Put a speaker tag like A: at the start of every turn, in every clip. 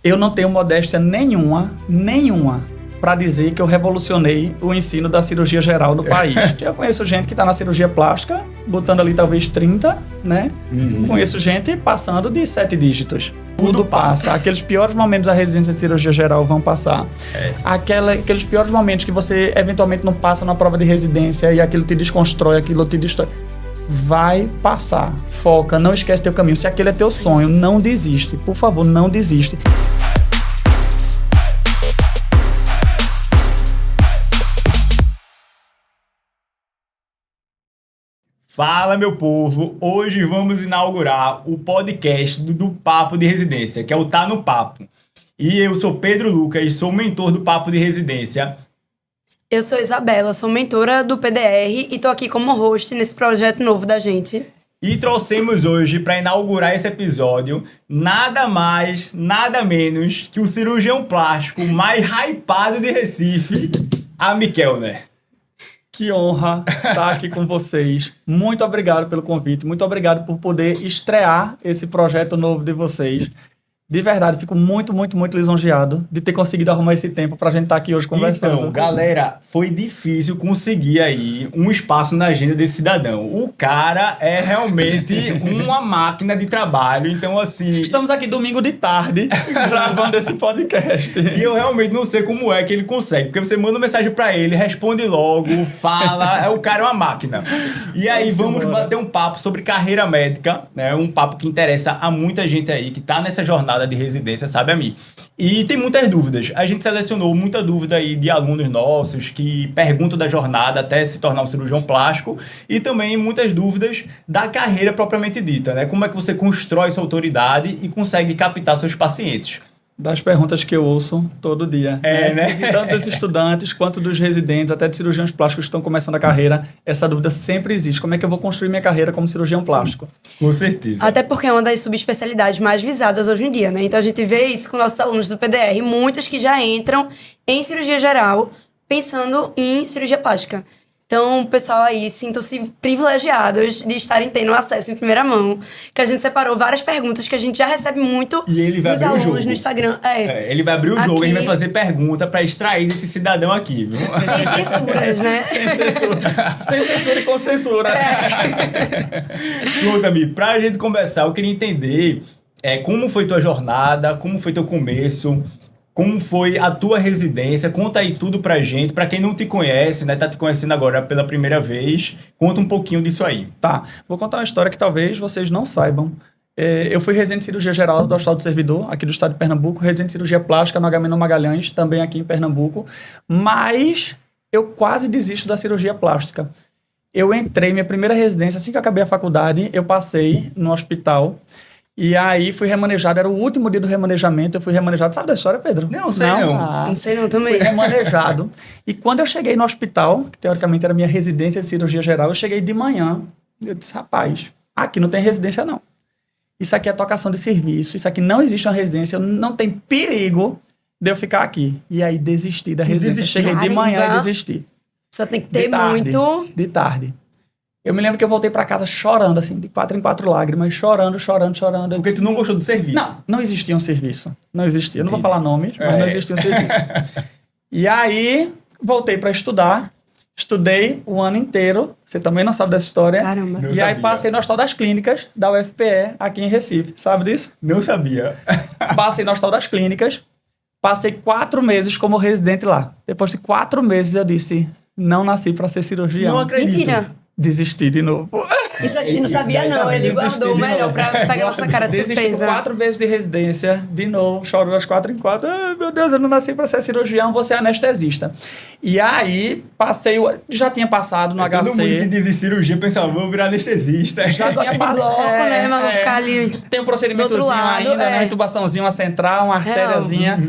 A: Eu não tenho modéstia nenhuma, para dizer que eu revolucionei o ensino da cirurgia geral no país. Eu conheço gente que está na cirurgia plástica, botando ali talvez 30, né? Conheço gente passando de 7 dígitos. Tudo passa. Aqueles piores momentos da residência de cirurgia geral vão passar. Aqueles piores momentos que você eventualmente não passa na prova de residência e aquilo te desconstrói, aquilo te destrói. Vai passar. Foca, não esquece teu caminho. Se aquele é teu sonho, não desiste. Por favor, não desiste.
B: Fala, meu povo! Hoje vamos inaugurar o podcast do Papo de Residência, que é o Tá no Papo. E eu sou Pedro Lucas, sou mentor do Papo de Residência.
C: Eu sou Isabela, sou mentora do PDR e tô aqui como host nesse projeto novo da gente.
B: E trouxemos hoje, para inaugurar esse episódio, nada mais, nada menos que o cirurgião plástico mais hypado de Recife, a Mikelner.
A: Que honra estar aqui com vocês. Muito obrigado pelo convite. Muito obrigado por poder estrear esse projeto novo de vocês. De verdade, fico muito lisonjeado de ter conseguido arrumar esse tempo pra gente estar aqui hoje conversando.
B: Então, galera, foi difícil conseguir aí um espaço na agenda desse cidadão. O cara é realmente uma máquina de trabalho, então assim...
A: Estamos aqui domingo de tarde gravando esse podcast.
B: E eu realmente não sei como é que ele consegue, porque você manda mensagem pra ele, responde logo, fala, o cara é uma máquina. E aí vamos bater um papo sobre carreira médica, né? Um papo que interessa a muita gente aí que tá nessa jornada de residência, sabe a mim. E tem muitas dúvidas. A gente selecionou muita dúvida aí de alunos nossos que perguntam da jornada até se tornar um cirurgião plástico e também muitas dúvidas da carreira propriamente dita, né? Como é que você constrói sua autoridade e consegue captar seus pacientes?
A: Das perguntas que eu ouço todo dia.
B: Né?
A: Tanto dos estudantes quanto dos residentes, até de cirurgiões plásticos que estão começando a carreira, essa dúvida sempre existe. Como é que eu vou construir minha carreira como cirurgião plástico?
B: Sim, com certeza.
C: Até porque é uma das subespecialidades mais visadas hoje em dia, né? Então a gente vê isso com nossos alunos do PDR, muitos que já entram em cirurgia geral pensando em cirurgia plástica. Então, pessoal aí, sintam-se privilegiados de estarem tendo acesso em primeira mão, que a gente separou várias perguntas que a gente já recebe muito dos alunos no Instagram.
B: Ele vai abrir o jogo e a gente vai fazer pergunta para extrair desse cidadão aqui, viu?
C: Sem censuras, né?
A: Sem censura e com censura.
B: Conta-me, pra gente começar, eu queria entender como foi tua jornada, como foi teu começo, como foi a tua residência. Conta aí tudo pra gente. Pra quem não te conhece, né, tá te conhecendo agora pela primeira vez, conta um pouquinho disso aí.
A: Tá, vou contar uma história que talvez vocês não saibam. Eu fui residente de cirurgia geral do Hospital do Servidor, aqui do estado de Pernambuco, residente de cirurgia plástica no Agamenon Magalhães, também aqui em Pernambuco, mas eu quase desisto da cirurgia plástica. Eu entrei, minha primeira residência, assim que eu acabei a faculdade, eu passei no hospital. E aí fui remanejado, era o último dia do remanejamento, eu fui remanejado. Sabe da história, Pedro?
B: Não sei não.
C: Não sei não também.
A: Fui remanejado. E quando eu cheguei no hospital, que teoricamente era minha residência de cirurgia geral, eu cheguei de manhã. Eu disse, rapaz, aqui não tem residência não. Isso aqui é tocação de serviço, isso aqui não existe uma residência, não tem perigo de eu ficar aqui. E aí desisti da residência. Cheguei de manhã e desisti.
C: Só tem que ter muito...
A: De tarde. Eu me lembro que eu voltei pra casa chorando, assim, de 4 em 4 lágrimas, chorando.
B: Porque tu não gostou do serviço?
A: Não existia um serviço. Não existia. Eu não vou falar nomes, mas não existia um serviço. E aí, voltei pra estudar. Estudei o ano inteiro. Você também não sabe dessa história.
C: Caramba.
A: E aí, passei no Hospital das Clínicas, da UFPE, aqui em Recife. Sabe disso?
B: Não sabia.
A: Passei no Hospital das Clínicas. Passei 4 meses como residente lá. Depois de 4 meses, eu disse, não nasci pra ser cirurgião.
B: Não acredito.
C: Mentira.
A: Desisti de novo.
C: Isso a gente não sabia, não. Ele guardou o melhor pra pegar nossa cara de
A: Desisti
C: surpresa.
A: 4 meses de residência, de novo, choro das 4 em 4. Ai, meu Deus, eu não nasci pra ser cirurgião, vou ser anestesista. E aí, já tinha passado no HC.
B: Todo mundo que diz em cirurgia pensava, vou virar anestesista.
A: Já
C: Gosta
A: tinha
C: de
A: passado.
C: bloco, né? Mas vou ficar ali.
A: Tem um procedimentozinho ainda, né? Uma intubaçãozinha, uma central, uma artériazinha.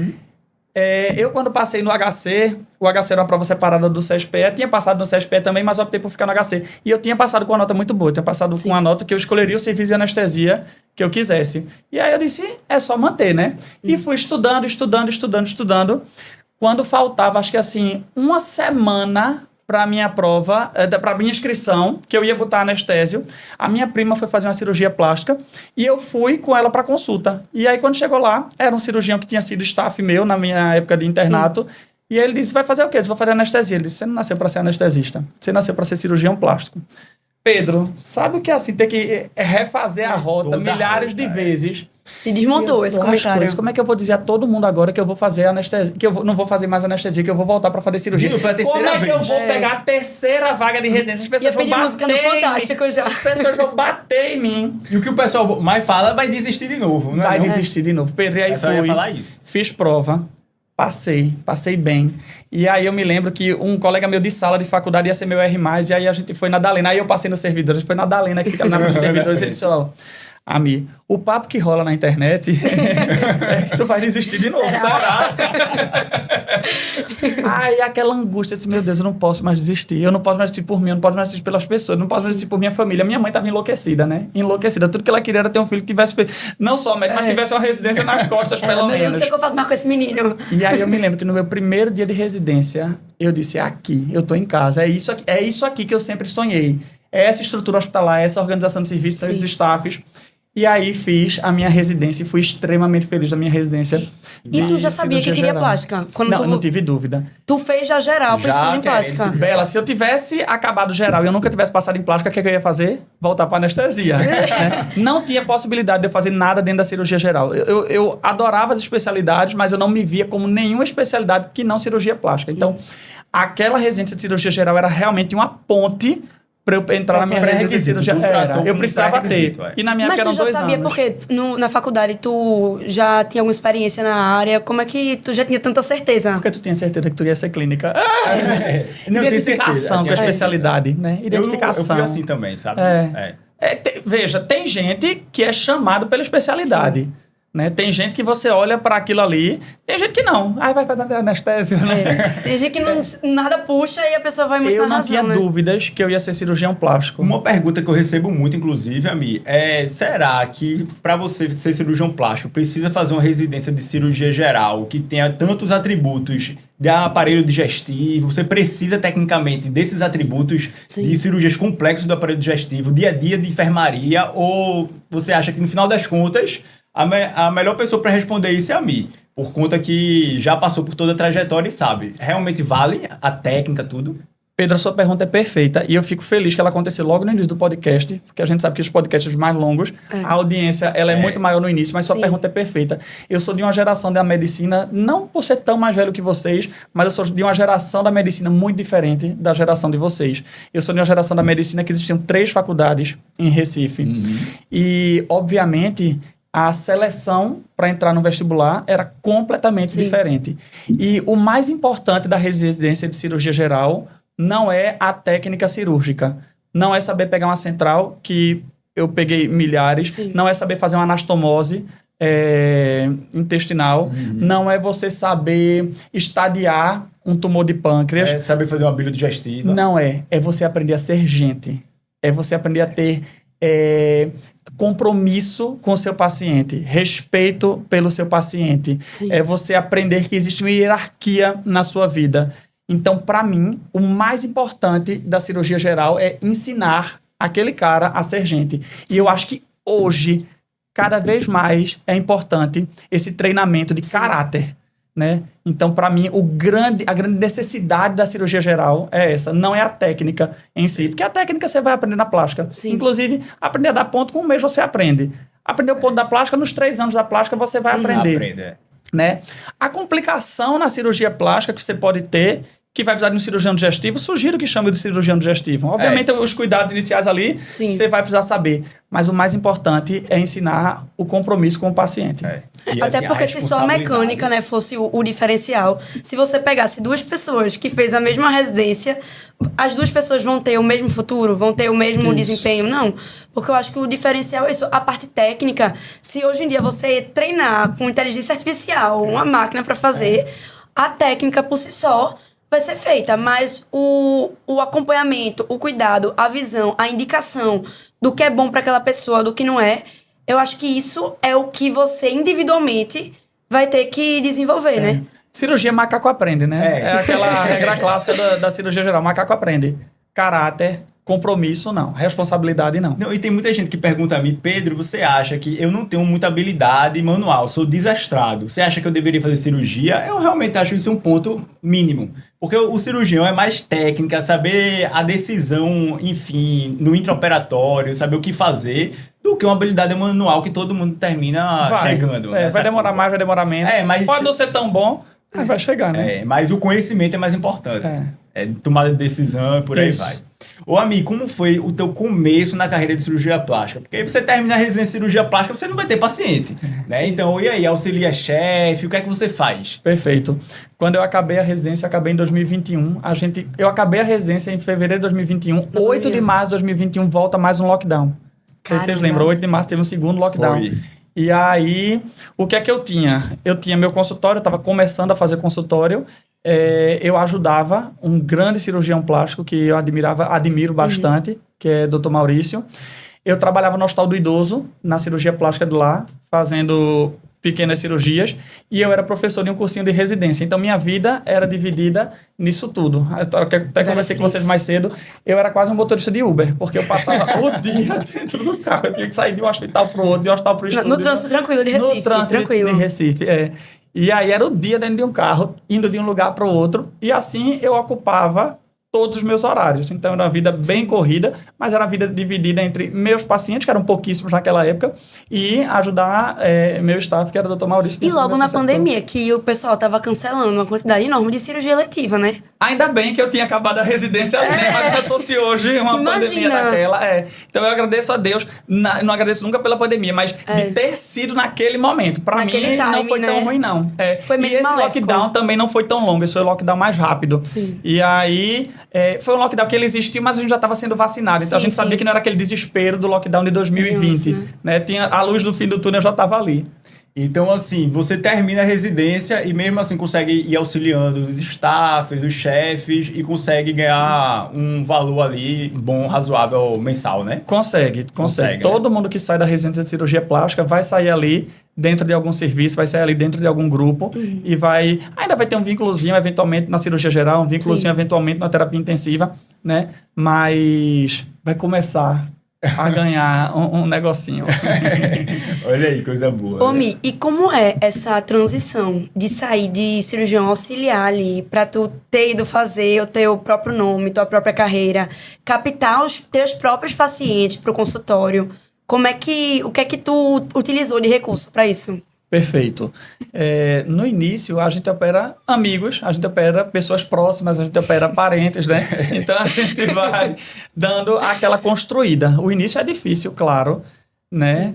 A: Eu, quando passei no HC, o HC era uma prova separada do CSPE, tinha passado no CSPE também, mas optei por ficar no HC. E eu tinha passado com uma nota muito boa, eu tinha passado com uma nota que eu escolheria o serviço de anestesia que eu quisesse. E aí eu disse, é só manter, né? E fui estudando. Quando faltava, acho que assim, uma semana pra minha prova, pra minha inscrição, que eu ia botar anestésio. A minha prima foi fazer uma cirurgia plástica e eu fui com ela pra consulta. E aí, quando chegou lá, era um cirurgião que tinha sido staff meu na minha época de internato. Sim. E ele disse, vai fazer o quê? Eu disse, vou fazer anestesia. Ele disse, você não nasceu pra ser anestesista. Você nasceu pra ser cirurgião plástico. Pedro, sabe o que é assim? Ter que refazer a rota milhares de vezes.
C: E desmontou esse comentário.
A: Como é que eu vou dizer a todo mundo agora que eu vou fazer anestesia, que eu não vou fazer mais anestesia, que eu vou voltar pra fazer cirurgia? Como é que eu vou pegar a terceira vaga de residência? As pessoas vão bater
C: no Fantástico já.
A: As pessoas vão bater em mim.
B: E o que o pessoal mais fala, vai desistir de novo, né?
A: Vai desistir de novo. Pedro, e aí fui,
B: falar isso.
A: Fiz prova. Passei bem. E aí eu me lembro que um colega meu de sala de faculdade ia ser meu R+, e aí a gente foi na Dalena. Aí eu passei no servidor, a gente foi na Dalena, que fica na frente dos servidores, e ele disse, ó, Ami, o papo que rola na internet é que tu vai desistir de novo, será? Aí aquela angústia, eu disse, meu Deus, eu não posso mais desistir. Eu não posso mais desistir por mim, eu não posso mais desistir pelas pessoas, eu não posso mais desistir por minha família. Minha mãe estava enlouquecida, né? Enlouquecida. Tudo que ela queria era ter um filho que tivesse feito, não só médico, mas tivesse uma residência nas costas, pelo menos.
C: Eu não sei o que eu faço mais com esse menino.
A: E aí eu me lembro que no meu primeiro dia de residência, eu disse, é aqui, eu tô em casa, é isso aqui que eu sempre sonhei. É essa estrutura hospitalar, essa organização de serviços, esses staffs. E aí fiz a minha residência e fui extremamente feliz da minha residência.
C: E tu já sabia que queria plástica?
A: Não tive dúvida.
C: Tu fez já geral, pensando em plástica.
A: Bela, se eu tivesse acabado geral e eu nunca tivesse passado em plástica, o que eu ia fazer? Voltar para anestesia. Né? Não tinha possibilidade de eu fazer nada dentro da cirurgia geral. Eu adorava as especialidades, mas eu não me via como nenhuma especialidade que não cirurgia plástica. Então, aquela residência de cirurgia geral era realmente uma ponte para eu entrar na minha residência de cirurgia. Eu precisava ter. E na minha época eram 2 anos. Mas tu já sabia,
C: porque na faculdade tu já tinha alguma experiência na área, como é que tu já tinha tanta certeza?
A: Porque tu tinha certeza que tu ia ser clínica.
B: Não,
A: identificação com a especialidade, né? Identificação.
B: Eu fui assim também, sabe?
A: Veja, tem gente que é chamado pela especialidade. Sim. Né? Tem gente que você olha para aquilo ali, tem gente que não. Vai fazer anestésio, né?
C: Tem gente que nada puxa e a pessoa vai muito na razão,
A: Eu não tinha dúvidas que eu ia ser cirurgião plástico.
B: Uma pergunta que eu recebo muito, inclusive, Ami, será que para você ser cirurgião plástico precisa fazer uma residência de cirurgia geral que tenha tantos atributos de aparelho digestivo? Você precisa tecnicamente desses atributos de cirurgias complexas do aparelho digestivo, dia a dia de enfermaria, ou você acha que no final das contas a melhor pessoa para responder isso é a mim, por conta que já passou por toda a trajetória e sabe. Realmente vale a técnica, tudo?
A: Pedro, a sua pergunta é perfeita e eu fico feliz que ela aconteceu logo no início do podcast, porque a gente sabe que os podcasts mais longos, a audiência ela é muito maior no início, mas sua pergunta é perfeita. Eu sou de uma geração da medicina, não por ser tão mais velho que vocês, mas eu sou de uma geração da medicina muito diferente da geração de vocês. Eu sou de uma geração da medicina que existiam 3 faculdades em Recife. E, obviamente, a seleção para entrar no vestibular era completamente diferente. E o mais importante da residência de cirurgia geral não é a técnica cirúrgica. Não é saber pegar uma central, que eu peguei milhares. Não é saber fazer uma anastomose intestinal. Não é você saber estadiar um tumor de pâncreas.
B: É saber fazer uma bile digestiva.
A: Não é. É você aprender a ser gente. É você aprender a ter compromisso com o seu paciente, respeito pelo seu paciente. É você aprender que existe uma hierarquia na sua vida. Então, para mim, o mais importante da cirurgia geral é ensinar aquele cara a ser gente. E eu acho que hoje, cada vez mais, é importante esse treinamento de caráter. Né? Então, para mim, a grande necessidade da cirurgia geral é essa. Não é a técnica em si. Porque a técnica você vai aprender na plástica. Inclusive, aprender a dar ponto com 1 mês você aprende. Aprender o ponto da plástica, nos 3 anos da plástica você vai aprender. Né? A complicação na cirurgia plástica que você pode ter, que vai precisar de um cirurgião digestivo, sugiro que chame de cirurgião digestivo. Obviamente, os cuidados iniciais ali, você vai precisar saber. Mas o mais importante é ensinar o compromisso com o paciente.
C: Até assim, porque se só a mecânica, né, fosse o diferencial, se você pegasse 2 pessoas que fez a mesma residência, as 2 pessoas vão ter o mesmo futuro, vão ter o mesmo desempenho? Não. Porque eu acho que o diferencial é isso. A parte técnica, se hoje em dia você treinar com inteligência artificial, uma máquina para fazer, a técnica por si só vai ser feita, mas o acompanhamento, o cuidado, a visão, a indicação do que é bom para aquela pessoa, do que não é, eu acho que isso é o que você individualmente vai ter que desenvolver, né?
A: Cirurgia, macaco aprende, né? É aquela regra clássica da cirurgia geral. Macaco aprende. Caráter, compromisso, não. Responsabilidade, não.
B: Não, e tem muita gente que pergunta a mim, Pedro, você acha que eu não tenho muita habilidade manual, sou desastrado. Você acha que eu deveria fazer cirurgia? Eu realmente acho isso um ponto mínimo. Porque o cirurgião é mais técnica, saber a decisão, enfim, no intraoperatório, saber o que fazer, do que uma habilidade manual que todo mundo termina chegando.
A: Vai demorar mais, vai demorar menos.
B: Mas
A: pode não ser tão bom, mas vai chegar, né?
B: Mas o conhecimento é mais importante. Tomada de decisão e por aí vai. Ô, Ami, como foi o teu começo na carreira de cirurgia plástica? Porque aí você termina a residência de cirurgia plástica, você não vai ter paciente, né? Então, e aí, auxilia chefe, o que é que você faz?
A: Perfeito. Quando eu acabei a residência, acabei em 2021. Eu acabei a residência em fevereiro de 2021. 8 de março de 2021 volta mais um lockdown. Vocês lembram? 8 de março teve um segundo lockdown.
B: Foi.
A: E aí, o que é que eu tinha? Eu tinha meu consultório, eu estava começando a fazer consultório. Eu ajudava um grande cirurgião plástico que eu admiro bastante, que é Dr. Maurício. Eu trabalhava no Hospital do Idoso, na cirurgia plástica de lá, fazendo pequenas cirurgias, e eu era professor de um cursinho de residência. Então, minha vida era dividida nisso tudo. Até conversei com vocês mais cedo, eu era quase um motorista de Uber, porque eu passava o dia dentro do carro. Eu tinha que sair de um hospital para o outro, de um hospital para o estúdio.
C: No trânsito tranquilo de Recife.
A: No trânsito de Recife, E aí era o dia dentro de um carro, indo de um lugar para o outro, e assim eu ocupava todos os meus horários. Então era uma vida bem corrida, mas era uma vida dividida entre meus pacientes, que eram pouquíssimos naquela época, e ajudar meu staff, que era o Dr. Maurício.
C: E logo na pandemia, que o pessoal estava cancelando uma quantidade enorme de cirurgia eletiva, né?
A: Ainda bem que eu tinha acabado a residência ali, né? Mas se fosse hoje uma pandemia daquela. Então eu agradeço a Deus, não agradeço nunca pela pandemia, mas de ter sido naquele momento. Para mim não foi tão ruim, não.
C: Foi meio
A: e esse
C: maléfico.
A: lockdown também não foi tão longo, esse foi o lockdown mais rápido.
C: Sim.
A: E aí foi um lockdown que ele existiu, mas a gente já estava sendo vacinado. Então a gente sabia que não era aquele desespero do lockdown de 2020. Né? Tinha a luz do fim do túnel, já estava ali.
B: Então, assim, você termina a residência e mesmo assim consegue ir auxiliando os staffs, os chefes e consegue ganhar um valor ali bom, razoável, mensal, né?
A: Consegue. Todo mundo que sai da residência de cirurgia plástica vai sair ali dentro de algum serviço, vai sair ali dentro de algum grupo e ainda vai ter um vínculozinho eventualmente na cirurgia geral, um vínculozinho eventualmente na terapia intensiva, né? Mas vai começar a ganhar um negocinho.
B: Olha aí, coisa boa.
C: Ô, Mi, e como é essa transição de sair de cirurgião auxiliar ali pra tu ter ido fazer o teu próprio nome, tua própria carreira, captar os teus próprios pacientes pro consultório? O que é que tu utilizou de recurso para isso?
A: Perfeito. No início, a gente opera amigos, a gente opera pessoas próximas, a gente opera parentes, né? Então, a gente vai dando aquela construída. O início é difícil, claro, né?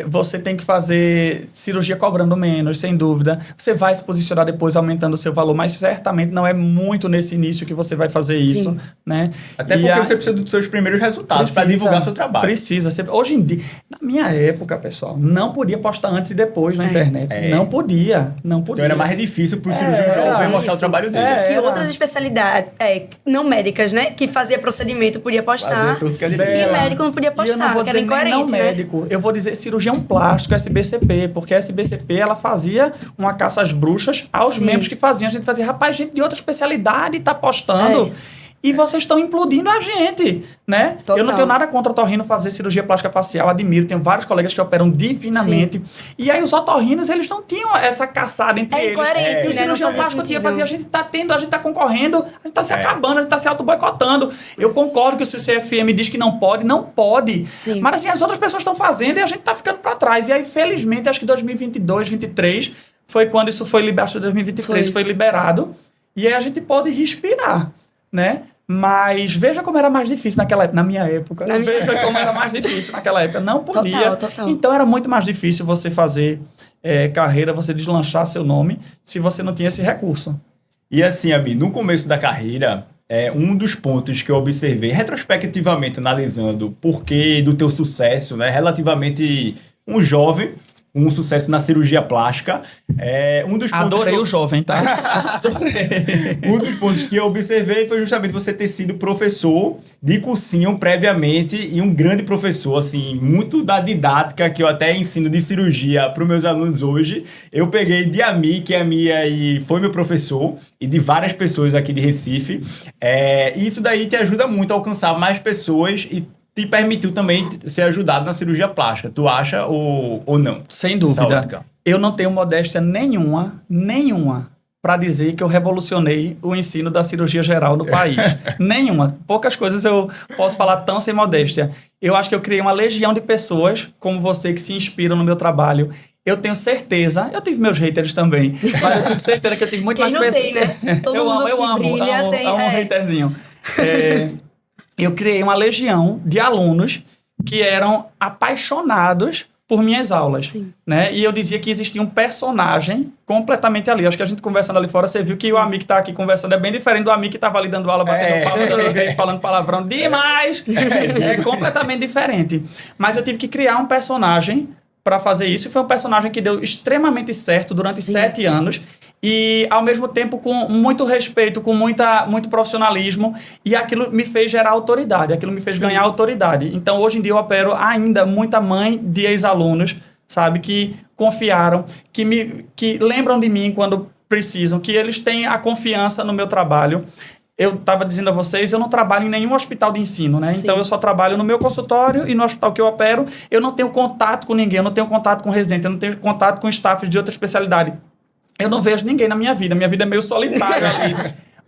A: Você tem que fazer cirurgia cobrando menos, sem dúvida. Você vai se posicionar depois aumentando o seu valor, mas certamente não é muito nesse início que você vai fazer isso, né?
B: Até porque você precisa dos seus primeiros resultados para divulgar seu trabalho.
A: Precisa. Hoje em dia, na minha época, pessoal, não podia postar antes e depois na internet. Não podia.
B: Então era mais difícil para o cirurgião jovem mostrar o trabalho dele.
C: Que outras especialidades, não médicas, né? Que fazia procedimento podia postar. E médico não podia postar, que era incoerente,
A: não médico. Eu vou dizer cirurgião plástico, SBCP, porque a SBCP, ela fazia uma caça às bruxas aos membros que faziam. A gente fazia, rapaz, gente de outra especialidade tá postando. E vocês estão implodindo a gente, né?
C: Total.
A: Eu não tenho nada contra otorrino fazer cirurgia plástica facial, admiro, tenho vários colegas que operam divinamente. E aí os otorrinos, eles não tinham essa caçada entre eles.
C: Incoerente,
A: O cirurgião plástico tinha fazer, a gente tá acabando, a gente tá se acabando, a gente tá se auto-boicotando. Eu concordo que o CFM diz que não pode.
C: Sim.
A: Mas assim, as outras pessoas estão fazendo e a gente tá ficando para trás. E aí, felizmente, acho que 2022, 2023 foi quando isso foi liberado, 2023 foi liberado. E aí a gente pode respirar, né? Mas veja como era mais difícil naquela época, na minha época. Veja como era mais difícil naquela época. Não podia.
C: Total.
A: Então era muito mais difícil você fazer carreira, você deslanchar seu nome, se você não tinha esse recurso.
B: E assim, Ami, no começo da carreira, um dos pontos que eu observei, retrospectivamente analisando o porquê do teu sucesso, né, relativamente um jovem, um sucesso na cirurgia plástica.
A: Adorei o jovem, tá?
B: Um dos pontos que eu observei foi justamente você ter sido professor de cursinho previamente e um grande professor, assim, muito da didática que eu até ensino de cirurgia para os meus alunos hoje. Eu peguei de Ami, que Ami aí foi meu professor, e de várias pessoas aqui de Recife. E isso daí te ajuda muito a alcançar mais pessoas e te permitiu também ser ajudado na cirurgia plástica. Tu acha ou não?
A: Sem dúvida. Eu não tenho modéstia nenhuma, para dizer que eu revolucionei o ensino da cirurgia geral no país. Nenhuma. Poucas coisas eu posso falar tão sem modéstia. Eu acho que eu criei uma legião de pessoas como você que se inspiram no meu trabalho. Eu tenho certeza, eu tive meus haters também, mas eu tenho certeza que eu tive muito mais pessoas.
C: Quem não tem, né? Todo mundo que brilha tem.
A: Amo um haterzinho. Eu criei uma legião de alunos que eram apaixonados por minhas aulas.
C: Sim.
A: Né? E eu dizia que existia um personagem completamente ali. Acho que a gente conversando ali fora, você viu que o amigo que está aqui conversando é bem diferente do amigo que estava ali dando aula, batendo palma, dando grito, falando palavrão demais. É completamente diferente. Mas eu tive que criar um personagem para fazer isso, e foi um personagem que deu extremamente certo durante 7 anos, e ao mesmo tempo com muito respeito, com muito profissionalismo, e aquilo me fez gerar autoridade, aquilo me fez ganhar autoridade. Então hoje em dia eu opero ainda muita mãe de ex-alunos, sabe, que confiaram, que lembram de mim quando precisam, que eles têm a confiança no meu trabalho. Eu estava dizendo a vocês, eu não trabalho em nenhum hospital de ensino, né? Sim. Então, eu só trabalho no meu consultório e no hospital que eu opero. Eu não tenho contato com ninguém, eu não tenho contato com residente, eu não tenho contato com staff de outra especialidade. Eu não vejo ninguém na minha vida é meio solitária ali.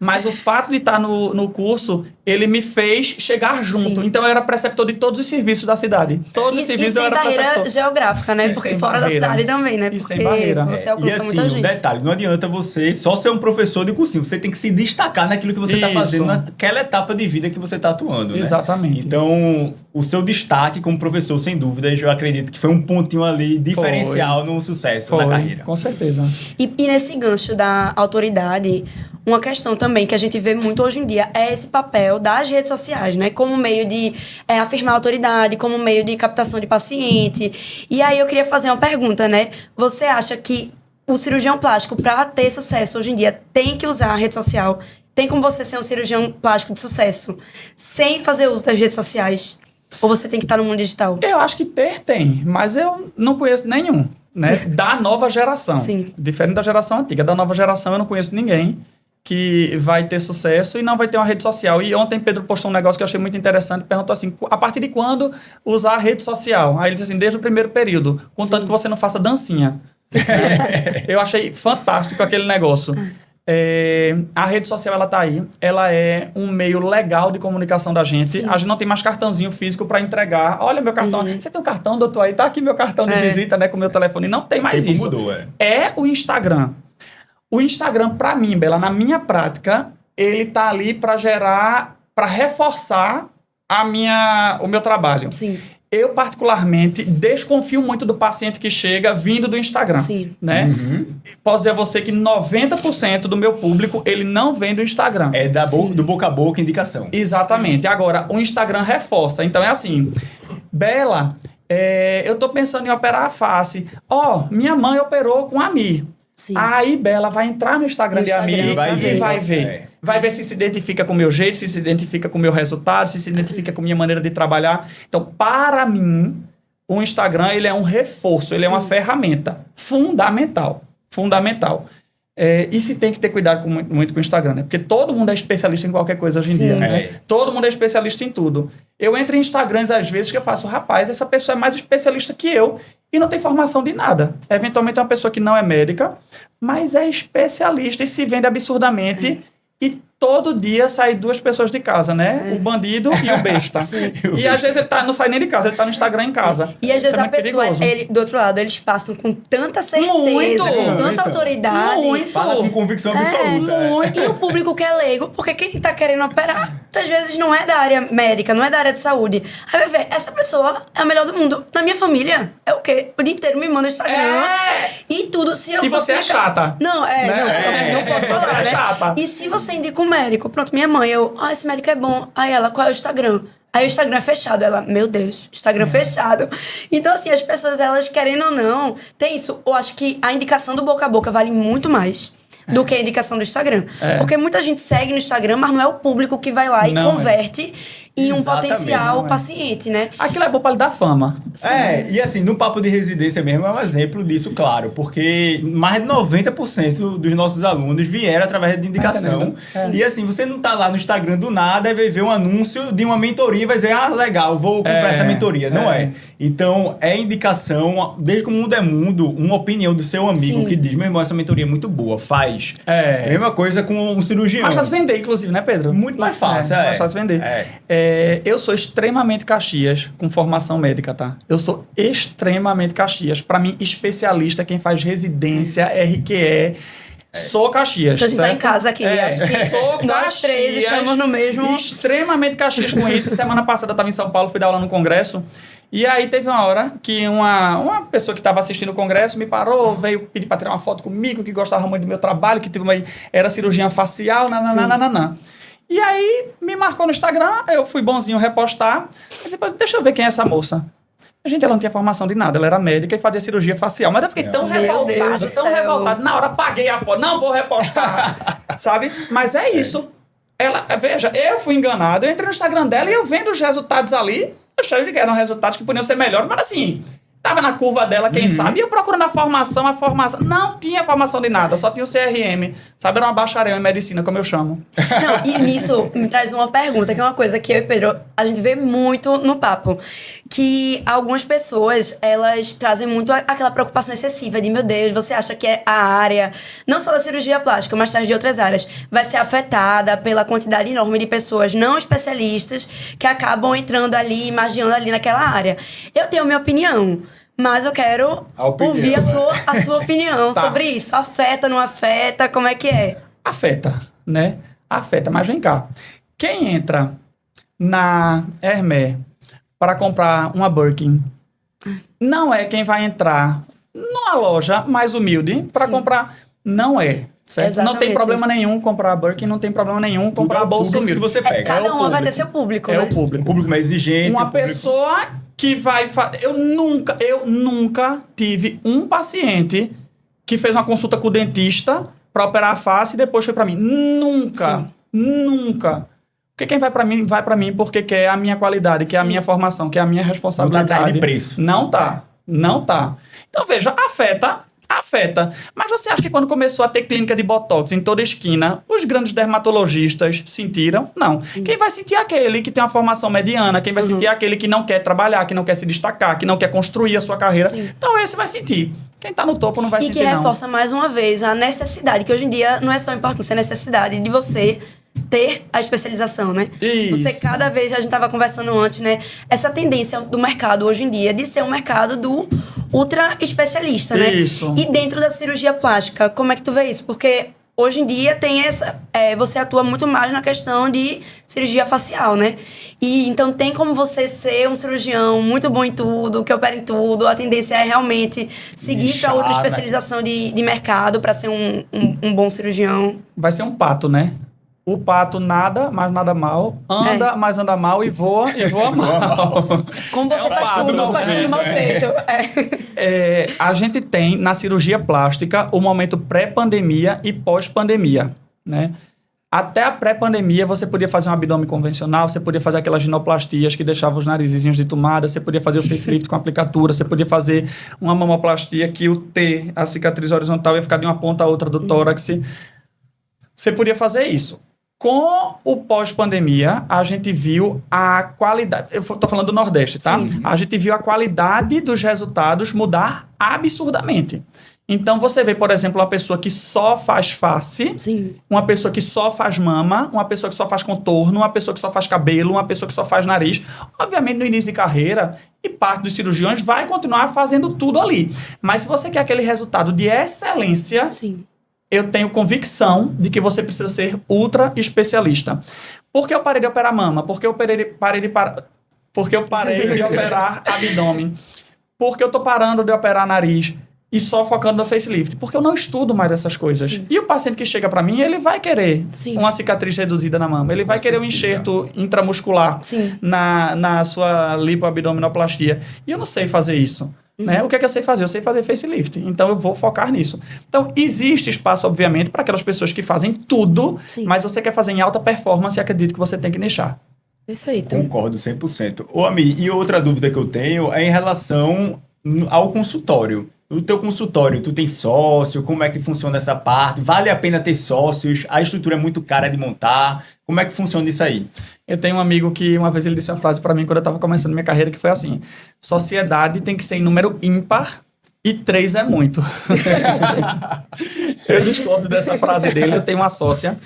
A: Mas o fato de estar no curso, ele me fez chegar junto. Sim. Então, eu era preceptor de todos os serviços da cidade. Todos os serviços eu era preceptor.
C: E sem barreira geográfica, né? Porque fora da cidade também, né?
A: E sem barreira.
C: Você alcança muita gente.
B: Detalhe, não adianta você só ser um professor de cursinho. Você tem que se destacar naquilo que você está fazendo, naquela etapa de vida que você está atuando, né?
A: Exatamente.
B: Então, o seu destaque como professor, sem dúvidas, eu acredito que foi um pontinho ali diferencial no sucesso da carreira.
A: Com certeza.
C: E nesse gancho da autoridade, uma questão também que a gente vê muito hoje em dia é esse papel das redes sociais, né? Como meio de afirmar autoridade, como meio de captação de paciente. E aí eu queria fazer uma pergunta, né? Você acha que o cirurgião plástico, para ter sucesso hoje em dia, tem que usar a rede social? Tem como você ser um cirurgião plástico de sucesso sem fazer uso das redes sociais? Ou você tem que estar no mundo digital?
A: Eu acho que tem, mas eu não conheço nenhum, né? Da nova geração.
C: Sim.
A: Diferente da geração antiga. Da nova geração eu não conheço ninguém que vai ter sucesso e não vai ter uma rede social. E ontem Pedro postou um negócio que eu achei muito interessante, perguntou assim, a partir de quando usar a rede social? Aí ele disse assim, desde o primeiro período, contanto que você não faça dancinha. Eu achei fantástico aquele negócio. A rede social, ela tá aí, ela é um meio legal de comunicação da gente. Sim. A gente não tem mais cartãozinho físico para entregar. Olha meu cartão, você tem um cartão, doutor, aí tá aqui meu cartão de visita, né, com meu telefone. Não tem mais isso.
B: Mudou,
A: É o Instagram. O Instagram, para mim, Bela, na minha prática, ele tá ali para reforçar o meu trabalho.
C: Sim.
A: Eu, particularmente, desconfio muito do paciente que chega vindo do Instagram.
C: Sim.
A: Né? Uhum. Posso dizer a você que 90% do meu público, ele não vem do Instagram.
B: É do boca a boca indicação.
A: Exatamente. Agora, o Instagram reforça. Então, é assim, Bela, eu tô pensando em operar a face. Minha mãe operou com a Ami.
C: Sim.
A: Aí Bela vai entrar no Instagram de Ami e vai ver. Vai ver se identifica com o meu jeito, se identifica com o meu resultado, se identifica com a minha maneira de trabalhar. Então, para mim, o Instagram ele é um reforço, ele é uma ferramenta fundamental. E se tem que ter cuidado muito com o Instagram, né? Porque todo mundo é especialista em qualquer coisa hoje em dia, né? Todo mundo é especialista em tudo. Eu entro em Instagrams às vezes que eu faço, rapaz, essa pessoa é mais especialista que eu e não tem formação de nada. Eventualmente é uma pessoa que não é médica, mas é especialista e se vende absurdamente. E todo dia saem 2 pessoas de casa, né? O bandido e o besta. E às vezes ele não sai nem de casa, ele tá no Instagram em casa.
C: E às vezes a pessoa, do outro lado, eles passam com tanta certeza, com tanta autoridade.
B: Fala com convicção absoluta.
C: E o público que é leigo, porque quem tá querendo operar, às vezes não é da área médica, não é da área de saúde. Aí vai ver, essa pessoa é a melhor do mundo. Na minha família, é o quê? O dia inteiro me manda no Instagram. E tudo. Se eu
A: você é chata.
C: Não, não posso falar,
A: você é chata.
C: E se você indica um médico. Pronto, minha mãe, esse médico é bom. Aí ela, qual é o Instagram? Aí o Instagram é fechado. Ela, meu Deus, Instagram fechado. Então, assim, as pessoas, elas querendo ou não, tem isso. Eu acho que a indicação do boca a boca vale muito mais do que a indicação do Instagram. Porque muita gente segue no Instagram, mas não é o público que vai lá e converte em um potencial paciente, né?
A: Aquilo é bom pra lhe dar fama.
B: Sim. E assim, no papo de residência mesmo é um exemplo disso, claro, porque mais de 90% dos nossos alunos vieram através de indicação. E assim, você não tá lá no Instagram do nada e vai ver um anúncio de uma mentoria e vai dizer, legal, vou comprar essa mentoria. Não é. Então, é indicação, desde que o mundo é mundo, uma opinião do seu amigo que diz, meu irmão, essa mentoria é muito boa, faz. Mesma coisa com um cirurgião.
A: Mais fácil vender, inclusive, né, Pedro?
B: Muito mais fácil,
A: mais fácil vender. Eu sou extremamente Caxias com formação médica, tá? Eu sou extremamente Caxias. Pra mim, especialista, quem faz residência, RQE, sou Caxias.
C: Então a gente tá em casa aqui. Acho que
A: sou
C: nós três estamos no mesmo...
A: Extremamente Caxias com isso. Semana passada eu tava em São Paulo, fui dar aula no congresso. E aí teve uma hora que uma pessoa que estava assistindo o congresso me parou, veio pedir pra tirar uma foto comigo, que gostava muito do meu trabalho, que era cirurgiã facial, nananana. E aí, me marcou no Instagram, eu fui bonzinho repostar. Eu disse, deixa eu ver quem é essa moça. Ela não tinha formação de nada, ela era médica e fazia cirurgia facial. Mas eu fiquei tão revoltado. Na hora, apaguei a foto, não vou repostar, sabe? Mas é isso. Veja, eu fui enganado, eu entrei no Instagram dela e eu vendo os resultados ali, eu achei que eram resultados que podiam ser melhores, mas assim... Tava na curva dela, quem sabe, e eu procurando a formação, não tinha formação de nada, só tinha o CRM, sabe, era uma bacharel em medicina, como eu chamo.
C: Não, e nisso me traz uma pergunta, que é uma coisa que eu e Pedro, a gente vê muito no papo, que algumas pessoas, elas trazem muito aquela preocupação excessiva de, meu Deus, você acha que a área, não só da cirurgia plástica, mas de outras áreas, vai ser afetada pela quantidade enorme de pessoas não especialistas que acabam entrando ali, magiando ali naquela área. Eu tenho minha opinião, mas eu quero ouvir a sua opinião sobre isso. Afeta, não afeta? Como é que é?
A: Afeta, né? Afeta, mas vem cá. Quem entra na Hermès para comprar uma Birkin não é quem vai entrar numa loja mais humilde para comprar. Não é. Certo? Não tem problema nenhum comprar a Birkin, não tem problema nenhum comprar a bolsa humilde.
B: Que você pega.
C: Cada uma vai ter seu público, né?
A: O público.
B: O público mais exigente.
A: Uma pessoa que vai fazer... Eu nunca tive um paciente que fez uma consulta com o dentista para operar a face e depois foi para mim. Nunca. Porque quem vai para mim porque quer a minha qualidade, quer a minha formação, quer a minha responsabilidade.
B: Não tá atrás de preço.
A: Não tá. Então, veja, afeta. Mas você acha que quando começou a ter clínica de Botox em toda esquina, os grandes dermatologistas sentiram? Não. Sim. Quem vai sentir é aquele que tem uma formação mediana, quem vai sentir é aquele que não quer trabalhar, que não quer se destacar, que não quer construir a sua carreira. Sim. Então esse vai sentir. Quem tá no topo não vai sentir, não.
C: E que reforça mais uma vez a necessidade, que hoje em dia não é só importância, é a necessidade de você ter a especialização, né?
A: Isso.
C: Você cada vez, a gente estava conversando antes, né? Essa tendência do mercado hoje em dia de ser um mercado do ultra especialista, né?
A: Isso.
C: E dentro da cirurgia plástica, como é que tu vê isso? Porque hoje em dia tem essa... você atua muito mais na questão de cirurgia facial, né? E então tem como você ser um cirurgião muito bom em tudo, que opera em tudo. A tendência é realmente seguir para outra especialização de mercado para ser um bom cirurgião.
A: Vai ser um pato, né? O pato nada, mas nada mal. Anda, mas anda mal e voa mal.
C: Como você faz tudo mal feito.
A: A gente tem na cirurgia plástica o momento pré-pandemia e pós-pandemia, né? Até a pré-pandemia você podia fazer um abdômen convencional, você podia fazer aquelas ginoplastias que deixavam os narizinhos de tomada, você podia fazer o facelift com aplicatura, você podia fazer uma mamoplastia que o T, a cicatriz horizontal, ia ficar de uma ponta a outra do tórax. Você podia fazer isso. Com o pós-pandemia, a gente viu a qualidade... Eu estou falando do Nordeste, tá? Sim. A gente viu a qualidade dos resultados mudar absurdamente. Então, você vê, por exemplo, uma pessoa que só faz face,
C: sim,
A: uma pessoa que só faz mama, uma pessoa que só faz contorno, uma pessoa que só faz cabelo, uma pessoa que só faz nariz. Obviamente, no início de carreira, e parte dos cirurgiões vai continuar fazendo tudo ali. Mas se você quer aquele resultado de excelência...
C: Sim.
A: Eu tenho convicção de que você precisa ser ultra especialista. Por que eu parei de operar mama? Por que eu parei de operar abdômen? Por que eu tô parando de operar nariz? e só focando no facelift, porque eu não estudo mais essas coisas.
C: Sim.
A: E o paciente que chega para mim, ele vai querer
C: Sim.
A: uma cicatriz reduzida na mama, ele vai querer um enxerto intramuscular
C: Sim.
A: na sua lipoabdominoplastia. E eu não sei fazer isso. Né? O que é que eu sei fazer? Eu sei fazer facelift. Então, eu vou focar nisso. Então, existe espaço, obviamente, para aquelas pessoas que fazem tudo,
C: Sim.
A: mas você quer fazer em alta performance e acredito que você tem que nichar.
C: Perfeito.
B: Concordo 100%. Ô, Ami, e outra dúvida que eu tenho é em relação ao consultório. No teu consultório, tu tem sócio? Como é que funciona essa parte? Vale a pena ter sócios? A estrutura é muito cara de montar? Como é que funciona isso aí?
A: Eu tenho um amigo que uma vez ele disse uma frase para mim quando eu estava começando minha carreira que foi assim: sociedade tem que ser em número ímpar e 3 é muito. Eu discordo dessa frase dele. Eu tenho uma sócia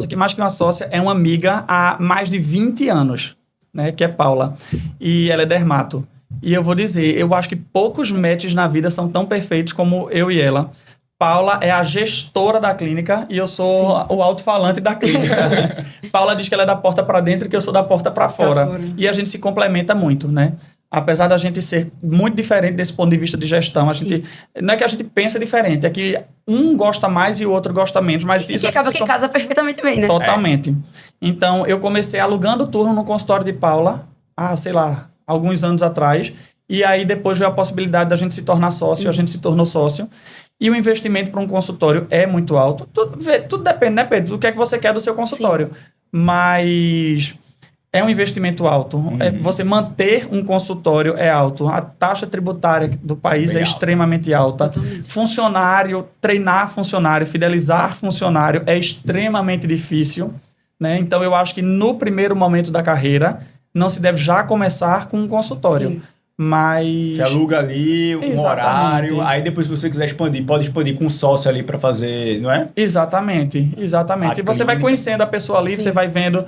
A: que mais que uma sócia é uma amiga há mais de 20 anos, né? Que é Paula. E ela é dermato. E eu vou dizer, eu acho que poucos matches na vida são tão perfeitos como eu e ela. Paula é a gestora da clínica e eu sou o alto-falante da clínica. Paula diz que ela é da porta para dentro e que eu sou da porta para fora. E a gente se complementa muito, né? Apesar da gente ser muito diferente desse ponto de vista de gestão, não é que a gente pensa diferente, é que um gosta mais e o outro gosta menos. Mas
C: E
A: isso
C: que acaba que casa perfeitamente bem, né?
A: Totalmente. Então, eu comecei alugando turno no consultório de Paula, sei lá, alguns anos atrás. E aí, depois veio a possibilidade da gente se tornar sócio, a gente se tornou sócio. E o investimento para um consultório é muito alto. Tudo depende, né, Pedro? Do que é que você quer do seu consultório. Sim. Mas é um investimento alto. Você manter um consultório é alto. A taxa tributária do país é extremamente alta.
C: Totalmente.
A: Funcionário, treinar funcionário, fidelizar funcionário é extremamente difícil, né? Então, eu acho que no primeiro momento da carreira, não se deve já começar com um consultório. Sim. Mas...
B: Você aluga ali um horário, aí depois, se você quiser expandir, pode expandir com um sócio ali para fazer, não é?
A: Exatamente. E você vai conhecendo a pessoa ali, você vai vendo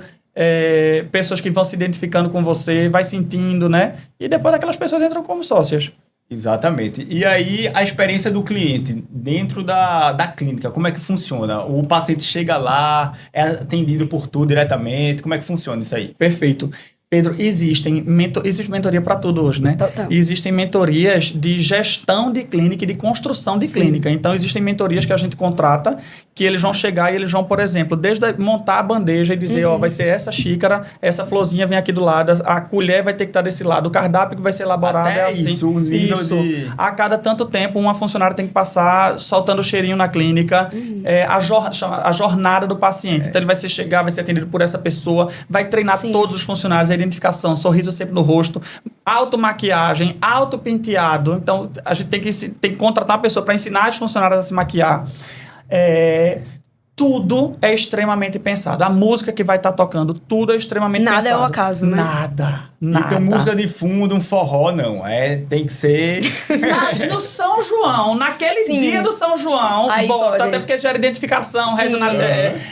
A: pessoas que vão se identificando com você, vai sentindo, né? E depois aquelas pessoas entram como sócias.
B: Exatamente. E aí, a experiência do cliente dentro da clínica, como é que funciona? O paciente chega lá, é atendido por tu diretamente, como é que funciona isso aí?
A: Perfeito. Pedro, existe mentoria para tudo hoje, né?
C: Total.
A: Existem mentorias de gestão de clínica e de construção de clínica. Então, existem mentorias que a gente contrata, que eles vão chegar e eles vão, por exemplo, desde montar a bandeja e dizer, vai ser essa xícara, essa florzinha vem aqui do lado, a colher vai ter que estar desse lado, o cardápio que vai ser elaborado
B: até
A: é assim.
B: Isso, o nível de...
A: A cada tanto tempo, uma funcionária tem que passar soltando o cheirinho na clínica, a jornada do paciente. Então, ele vai chegar, vai ser atendido por essa pessoa, vai treinar todos os funcionários, a identificação, sorriso sempre no rosto, automaquiagem, autopenteado. Então, a gente tem que contratar uma pessoa para ensinar as funcionárias a se maquiar. Tudo é extremamente pensado. A música que vai estar tocando, tudo é extremamente pensado.
C: Nada é o acaso, né?
A: Nada.
B: Então, música de fundo, um forró, não. Tem que ser...
A: No São João, naquele dia do São João,
C: aí
A: bota,
C: pode.
A: até porque gera identificação,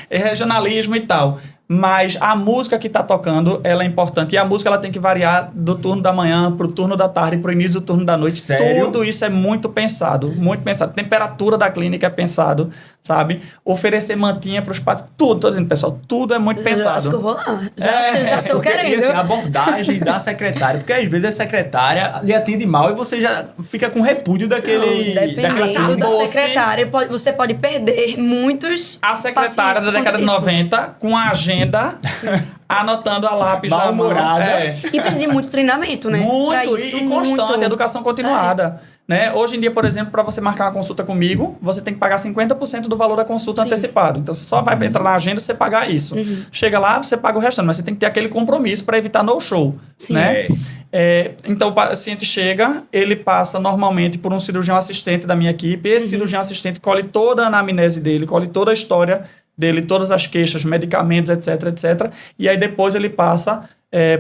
A: regionalismo e tal. Mas a música que está tocando, ela é importante. E a música ela tem que variar do turno da manhã para o turno da tarde, para o início do turno da noite.
B: Sério?
A: Tudo isso é muito pensado, muito pensado. Temperatura da clínica é pensado, sabe? Oferecer mantinha para os pacientes. Tudo, tô dizendo, pessoal, tudo é muito pensado.
C: Eu acho que eu vou lá. Já estou querendo.
B: E assim, a abordagem da secretária, porque às vezes a secretária lhe atende mal e você já fica com repúdio daquele...
C: Dependendo da secretária, você pode perder muitos
A: A secretária da década de 90, com a agenda, anotando a lápis na mão.
C: E precisa de muito treinamento, né?
A: Muito, e constante, educação continuada. Né? Hoje em dia, por exemplo, para você marcar uma consulta comigo, você tem que pagar 50% do valor da consulta antecipado. Então, você só vai entrar na agenda você pagar isso. Chega lá, você paga o restante, mas você tem que ter aquele compromisso para evitar no-show. Né? Então, o paciente chega, ele passa normalmente por um cirurgião assistente da minha equipe. Esse cirurgião assistente colhe toda a anamnese dele, colhe toda a história dele, todas as queixas, medicamentos, etc, etc. E aí depois ele passa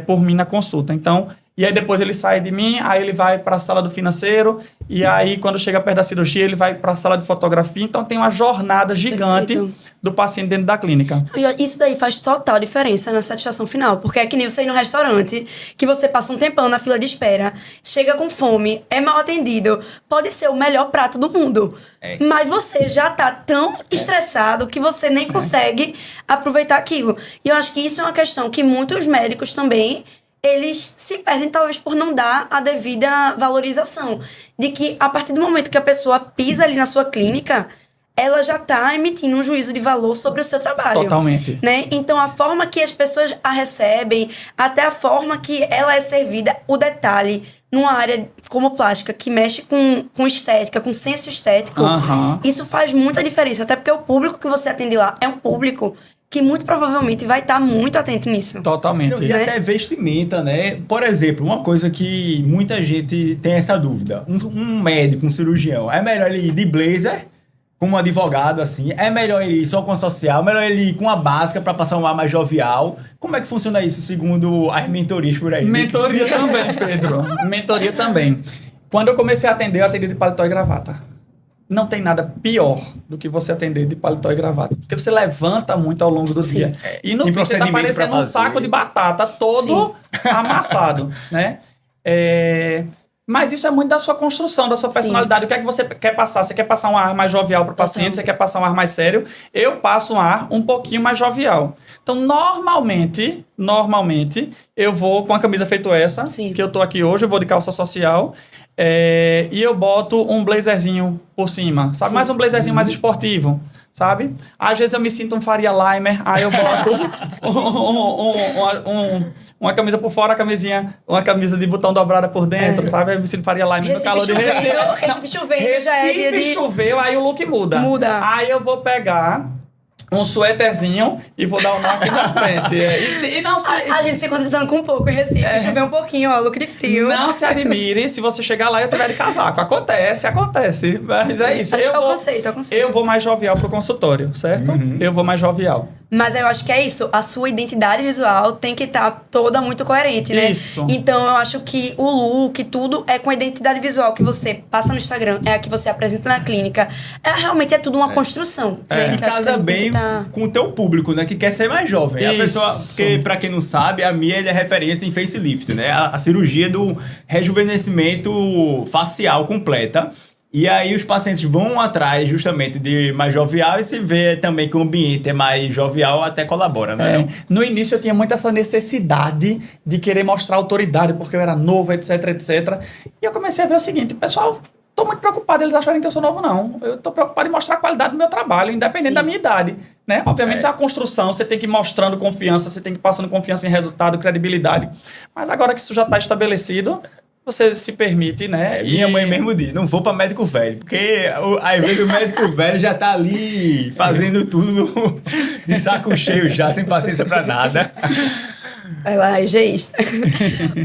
A: por mim na consulta. Então, e aí depois ele sai de mim, aí ele vai para a sala do financeiro, e aí quando chega perto da cirurgia, ele vai para a sala de fotografia. Então tem uma jornada gigante do paciente dentro da clínica.
C: E isso daí faz total diferença na satisfação final, porque é que nem você ir no restaurante, que você passa um tempão na fila de espera, chega com fome, é mal atendido, pode ser o melhor prato do mundo, mas você já tá tão estressado que você nem consegue aproveitar aquilo. E eu acho que isso é uma questão que muitos médicos também eles se perdem talvez por não dar a devida valorização. De que a partir do momento que a pessoa pisa ali na sua clínica, ela já está emitindo um juízo de valor sobre o seu trabalho.
A: Totalmente.
C: Né? Então, a forma que as pessoas a recebem, até a forma que ela é servida, o detalhe, numa área como plástica, que mexe com estética, com senso estético, isso faz muita diferença. Até porque o público que você atende lá é um público que muito provavelmente vai estar muito atento nisso.
A: Totalmente.
B: Não, e até vestimenta, né? Por exemplo, uma coisa que muita gente tem essa dúvida. Um médico, um cirurgião, é melhor ele ir de blazer, como advogado, assim? É melhor ele ir só com a social? É melhor ele ir com a básica para passar um ar mais jovial? Como é que funciona isso, segundo as mentorias por aí?
A: Mentoria também, Pedro. Mentoria também. Quando eu comecei a atender, eu atendi de paletó e gravata. Não tem nada pior do que você atender de paletó e gravata. Porque você levanta muito ao longo do dia. E no fim, você tá parecendo um saco de batata todo amassado, né? Mas isso é muito da sua construção, da sua personalidade. O que é que você quer passar? Você quer passar um ar mais jovial para o paciente? Você quer passar um ar mais sério? Eu passo um ar um pouquinho mais jovial. Então, normalmente, eu vou com a camisa feito essa, que eu tô aqui hoje, eu vou de calça social, e eu boto um blazerzinho por cima, sabe? Mais um blazerzinho mais esportivo, sabe? Às vezes eu me sinto um Faria Limer, aí eu boto uma camisa por fora, uma camisa de botão dobrada por dentro, sabe? Aí eu me sinto Faria Limer no calor de Recife.
C: Recife chovendo já é dia de...
A: choveu, aí o look muda. Aí eu vou pegar um suéterzinho e vou dar um nó aqui na frente.
C: A gente se contentando com um pouco em Recife. Choveu um pouquinho, ó, look de frio.
A: Não se admire se você chegar lá e eu tiver de casaco. Acontece. Mas é isso.
C: É o conceito.
A: Eu vou mais jovial pro consultório, certo? Eu vou mais jovial.
C: Mas eu acho que é isso. A sua identidade visual tem que estar toda muito coerente, né?
A: Isso.
C: Então, eu acho que o look, tudo é com a identidade visual que você passa no Instagram, é a que você apresenta na clínica. Realmente é tudo uma construção. Né?
B: E casa bem com o teu público, né? Que quer ser mais jovem. A pessoa, porque, pra quem não sabe, a Mia é referência em facelift, né? A cirurgia do rejuvenescimento facial completa. E aí os pacientes vão atrás justamente de mais jovial e se vê também que o ambiente é mais jovial, até colabora, né?
A: No início eu tinha muito essa necessidade de querer mostrar autoridade, porque eu era novo, etc, etc. E eu comecei a ver o seguinte, pessoal, tô muito preocupado eles acharem que eu sou novo, não. Eu tô preocupado em mostrar a qualidade do meu trabalho, independente da minha idade, né? Obviamente isso é uma construção, você tem que ir mostrando confiança, você tem que ir passando confiança em resultado, credibilidade. Mas agora que isso já está estabelecido, você se permite, né?
B: Minha mãe mesmo diz, não vou pra médico velho, porque às vezes o médico velho já tá ali fazendo tudo de saco cheio já, sem paciência pra nada.
C: Vai lá, higienista.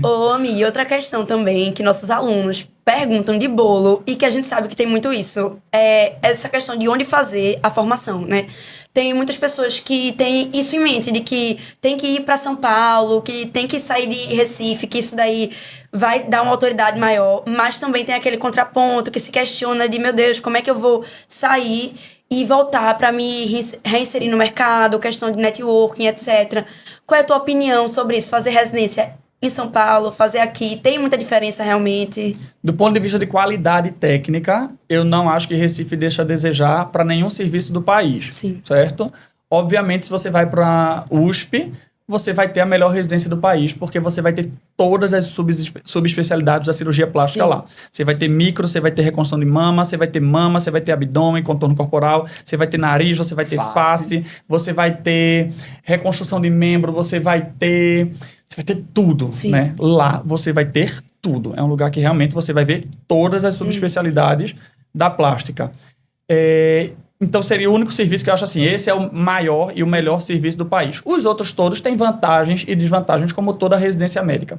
C: Ô, Mi, e outra questão também que nossos alunos perguntam de bolo e que a gente sabe que tem muito isso, é essa questão de onde fazer a formação, né? Tem muitas pessoas que têm isso em mente, de que tem que ir para São Paulo, que tem que sair de Recife, que isso daí vai dar uma autoridade maior, mas também tem aquele contraponto que se questiona de, meu Deus, como é que eu vou sair e voltar para me reinserir no mercado, questão de networking, etc. Qual é a tua opinião sobre isso? Fazer residência em São Paulo, fazer aqui, tem muita diferença realmente?
A: Do ponto de vista de qualidade técnica, eu não acho que Recife deixa a desejar para nenhum serviço do país.
C: Sim.
A: Certo? Obviamente, se você vai para USP, você vai ter a melhor residência do país, porque você vai ter todas as subespecialidades da cirurgia plástica lá. Você vai ter micro, você vai ter reconstrução de mama, você vai ter abdômen, contorno corporal, você vai ter nariz, você vai ter face, você vai ter reconstrução de membro, você vai ter tudo, né? Lá você vai ter tudo. É um lugar que realmente você vai ver todas as subespecialidades da plástica. Então seria o único serviço que eu acho assim, esse é o maior e o melhor serviço do país. Os outros todos têm vantagens e desvantagens, como toda residência médica.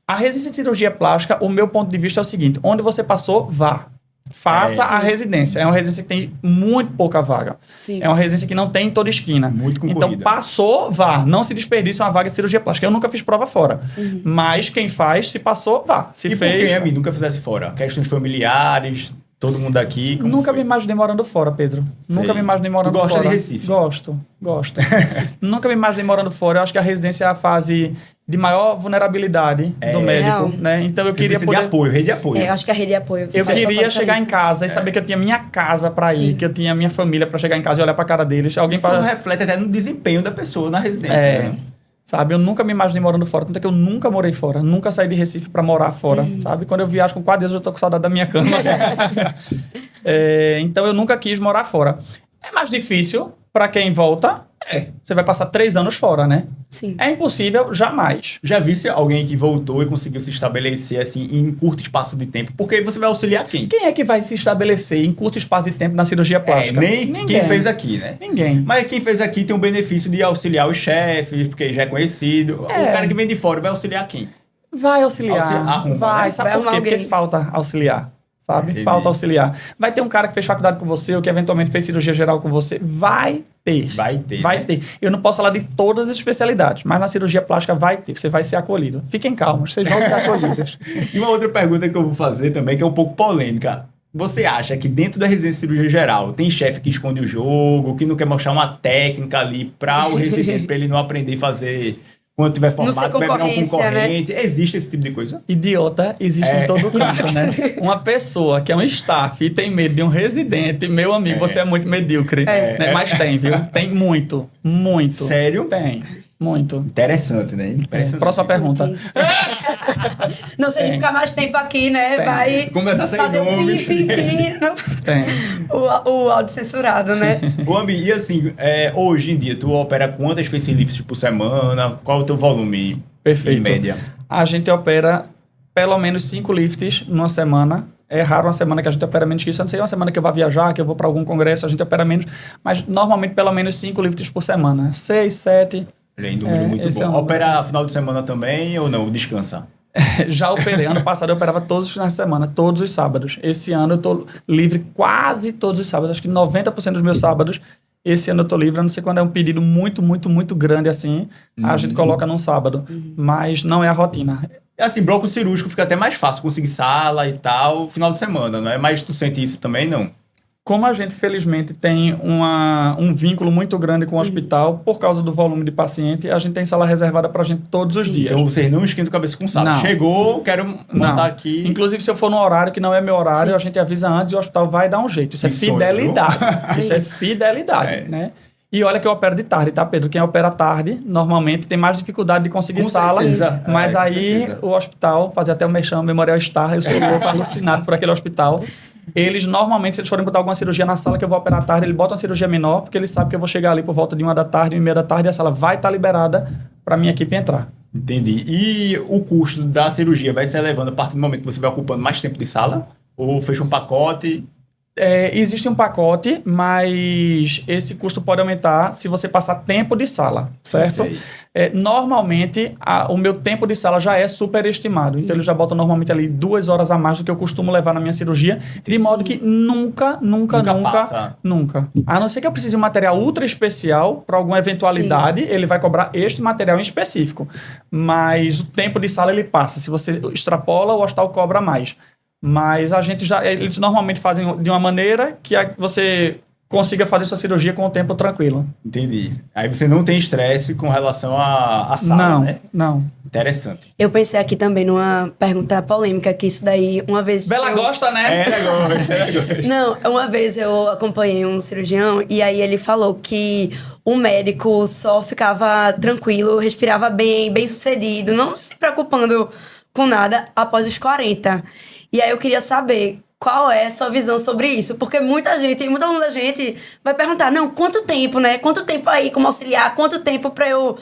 A: A residência de cirurgia plástica, o meu ponto de vista é o seguinte, onde você passou, vá. Faça a residência. É uma residência que tem muito pouca vaga.
C: Sim.
A: É uma residência que não tem em toda esquina.
B: Muito concorrida.
A: Então, passou, vá. Não se desperdice uma vaga de cirurgia plástica. Eu nunca fiz prova fora. Mas quem faz, se passou, vá. Se
B: e
A: fez...
B: por que, nunca fizesse fora? Questões familiares, todo mundo aqui...
A: Nunca me imaginei morando fora, Pedro.
B: Sei.
A: Nunca me imaginei morando fora.
B: Tu gosta de Recife?
A: Gosto. Nunca me imaginei morando fora. Eu acho que a residência é a fase de maior vulnerabilidade do médico, né? Então eu queria
B: poder... de apoio, rede de apoio.
C: Eu acho que a rede de apoio...
A: Eu queria chegar em casa e saber que eu tinha minha casa pra ir, que eu tinha minha família pra chegar em casa e olhar pra cara deles.
B: Isso reflete até no desempenho da pessoa na residência, né?
A: sabe? Eu nunca me imaginei morando fora, tanto é que eu nunca morei fora, nunca saí de Recife para morar fora, sabe? Quando eu viajo com 4 dias, eu já tô com saudade da minha cama. Então, eu nunca quis morar fora. É mais difícil para quem volta. Você vai passar 3 anos fora, né?
C: Sim.
A: É impossível, jamais.
B: Já visse alguém que voltou e conseguiu se estabelecer assim em curto espaço de tempo? Porque você vai auxiliar quem?
A: Quem é que vai se estabelecer em curto espaço de tempo na cirurgia plástica?
B: Nem
A: Ninguém.
B: quem fez aqui, né?
A: Ninguém.
B: Mas quem fez aqui tem o benefício de auxiliar os chefes, porque já é conhecido. O cara que vem de fora vai auxiliar quem?
A: Vai auxiliar.
B: Arruma,
A: vai.
B: né?
A: Sabe
C: Vai
A: por quê?
C: arrumar
A: Porque
C: alguém.
A: falta auxiliar. Sabe?
B: Entendi.
A: Falta auxiliar. Vai ter um cara que fez faculdade com você ou que eventualmente fez cirurgia geral com você. Vai ter.
B: Vai ter.
A: Vai
B: né?
A: ter. Eu não posso falar de todas as especialidades, mas na cirurgia plástica vai ter. Você vai ser acolhido. Fiquem calmos, vocês vão ser acolhidos.
B: E uma outra pergunta que eu vou fazer também, que é um pouco polêmica. Você acha que dentro da residência de cirurgia geral tem chefe que esconde o jogo, que não quer mostrar uma técnica ali para o residente, para ele não aprender a fazer quando tiver
C: Não ser
B: formado, vai virar um
C: concorrência,
B: concorrente? Existe esse tipo de coisa?
A: Idiota existe em todo canto, né? Uma pessoa que é um staff e tem medo de um residente, meu amigo, você é muito medíocre. Né? Mas tem, viu? Tem muito, muito.
B: Sério?
A: Tem, muito.
B: Interessante, né? Impressionante.
A: Próxima pergunta.
C: Não, se a gente ficar mais tempo aqui, né? Vai
B: Começar a sair
C: fazer um
B: nomes.
C: pim-pim-pim.
A: Tem.
C: O áudio censurado, né?
B: Ô, Ambi, e assim, hoje em dia, tu opera quantas facelifts por semana? Qual é o teu volume
A: Perfeito.
B: em média?
A: A gente opera pelo menos 5 lifts numa semana. É raro uma semana que a gente opera menos que isso. Eu não sei, uma semana que eu vou viajar, que eu vou para algum congresso, a gente opera menos. Mas normalmente pelo menos 5 lifts por semana. 6, 7.
B: Olha aí, número muito
A: esse é
B: bom.
A: o número.
B: Opera final de semana também ou não? Descansa?
A: Já operei. Ano passado eu operava todos os finais de semana, todos os sábados. Esse ano eu tô livre quase todos os sábados. Acho que 90% dos meus sábados. Esse ano eu tô livre. Eu não sei quando é um pedido muito, muito, muito grande assim. A gente coloca num sábado. Mas não é a rotina.
B: É assim, bloco cirúrgico fica até mais fácil conseguir sala e tal, final de semana, não é? Mas tu sente isso também, não?
A: Como a gente, felizmente, tem um vínculo muito grande com o hospital, por causa do volume de paciente, a gente tem sala reservada pra gente todos os dias.
B: Então vocês não esquentam a cabeça com sala.
A: Não.
B: Chegou, quero montar
A: Não.
B: aqui.
A: Inclusive, se eu for no horário que não é meu horário, a gente avisa antes e o hospital vai dar um jeito. Isso é
B: Que sonho,
A: fidelidade. Isso é fidelidade, né? E olha que eu opero de tarde, tá, Pedro? Quem opera tarde, normalmente, tem mais dificuldade de conseguir
B: Com
A: sala.
B: certeza.
A: Mas
B: Com
A: aí,
B: certeza.
A: o hospital, fazer até o Mexão, Memorial Star, eu sou louco, alucinado por aquele hospital. Eles, normalmente, se eles forem botar alguma cirurgia na sala que eu vou operar à tarde, eles botam uma cirurgia menor, porque eles sabem que eu vou chegar ali por volta de 1 da tarde, 1h30 da tarde, e a sala vai estar liberada para minha equipe entrar.
B: Entendi. E o custo da cirurgia vai se elevando a partir do momento que você vai ocupando mais tempo de sala? Ou fecha um pacote?
A: Existe um pacote, mas esse custo pode aumentar se você passar tempo de sala, certo?
B: Sei.
A: Normalmente, o meu tempo de sala já é superestimado. Então, eles já botam normalmente ali 2 horas a mais do que eu costumo levar na minha cirurgia, de modo que nunca,
B: passa.
A: a não ser que eu precise de um material ultra especial para alguma eventualidade, ele vai cobrar este material em específico. Mas o tempo de sala ele passa. Se você extrapola, o hospital cobra mais. Mas eles normalmente fazem de uma maneira que você consiga fazer sua cirurgia com o tempo tranquilo.
B: Entendi. Aí você não tem estresse com relação à sala,
A: Não,
B: né?
A: não.
B: Interessante.
C: Eu pensei aqui também numa pergunta polêmica, que isso daí, uma vez...
A: Bela gosta, né?
B: Ela gosta.
C: Não, uma vez eu acompanhei um cirurgião e aí ele falou que o médico só ficava tranquilo, respirava bem, bem sucedido, não se preocupando com nada após os 40. E aí eu queria saber qual é a sua visão sobre isso, porque muita aluna da gente vai perguntar, não, quanto tempo, né? Quanto tempo aí como auxiliar? Quanto tempo pra eu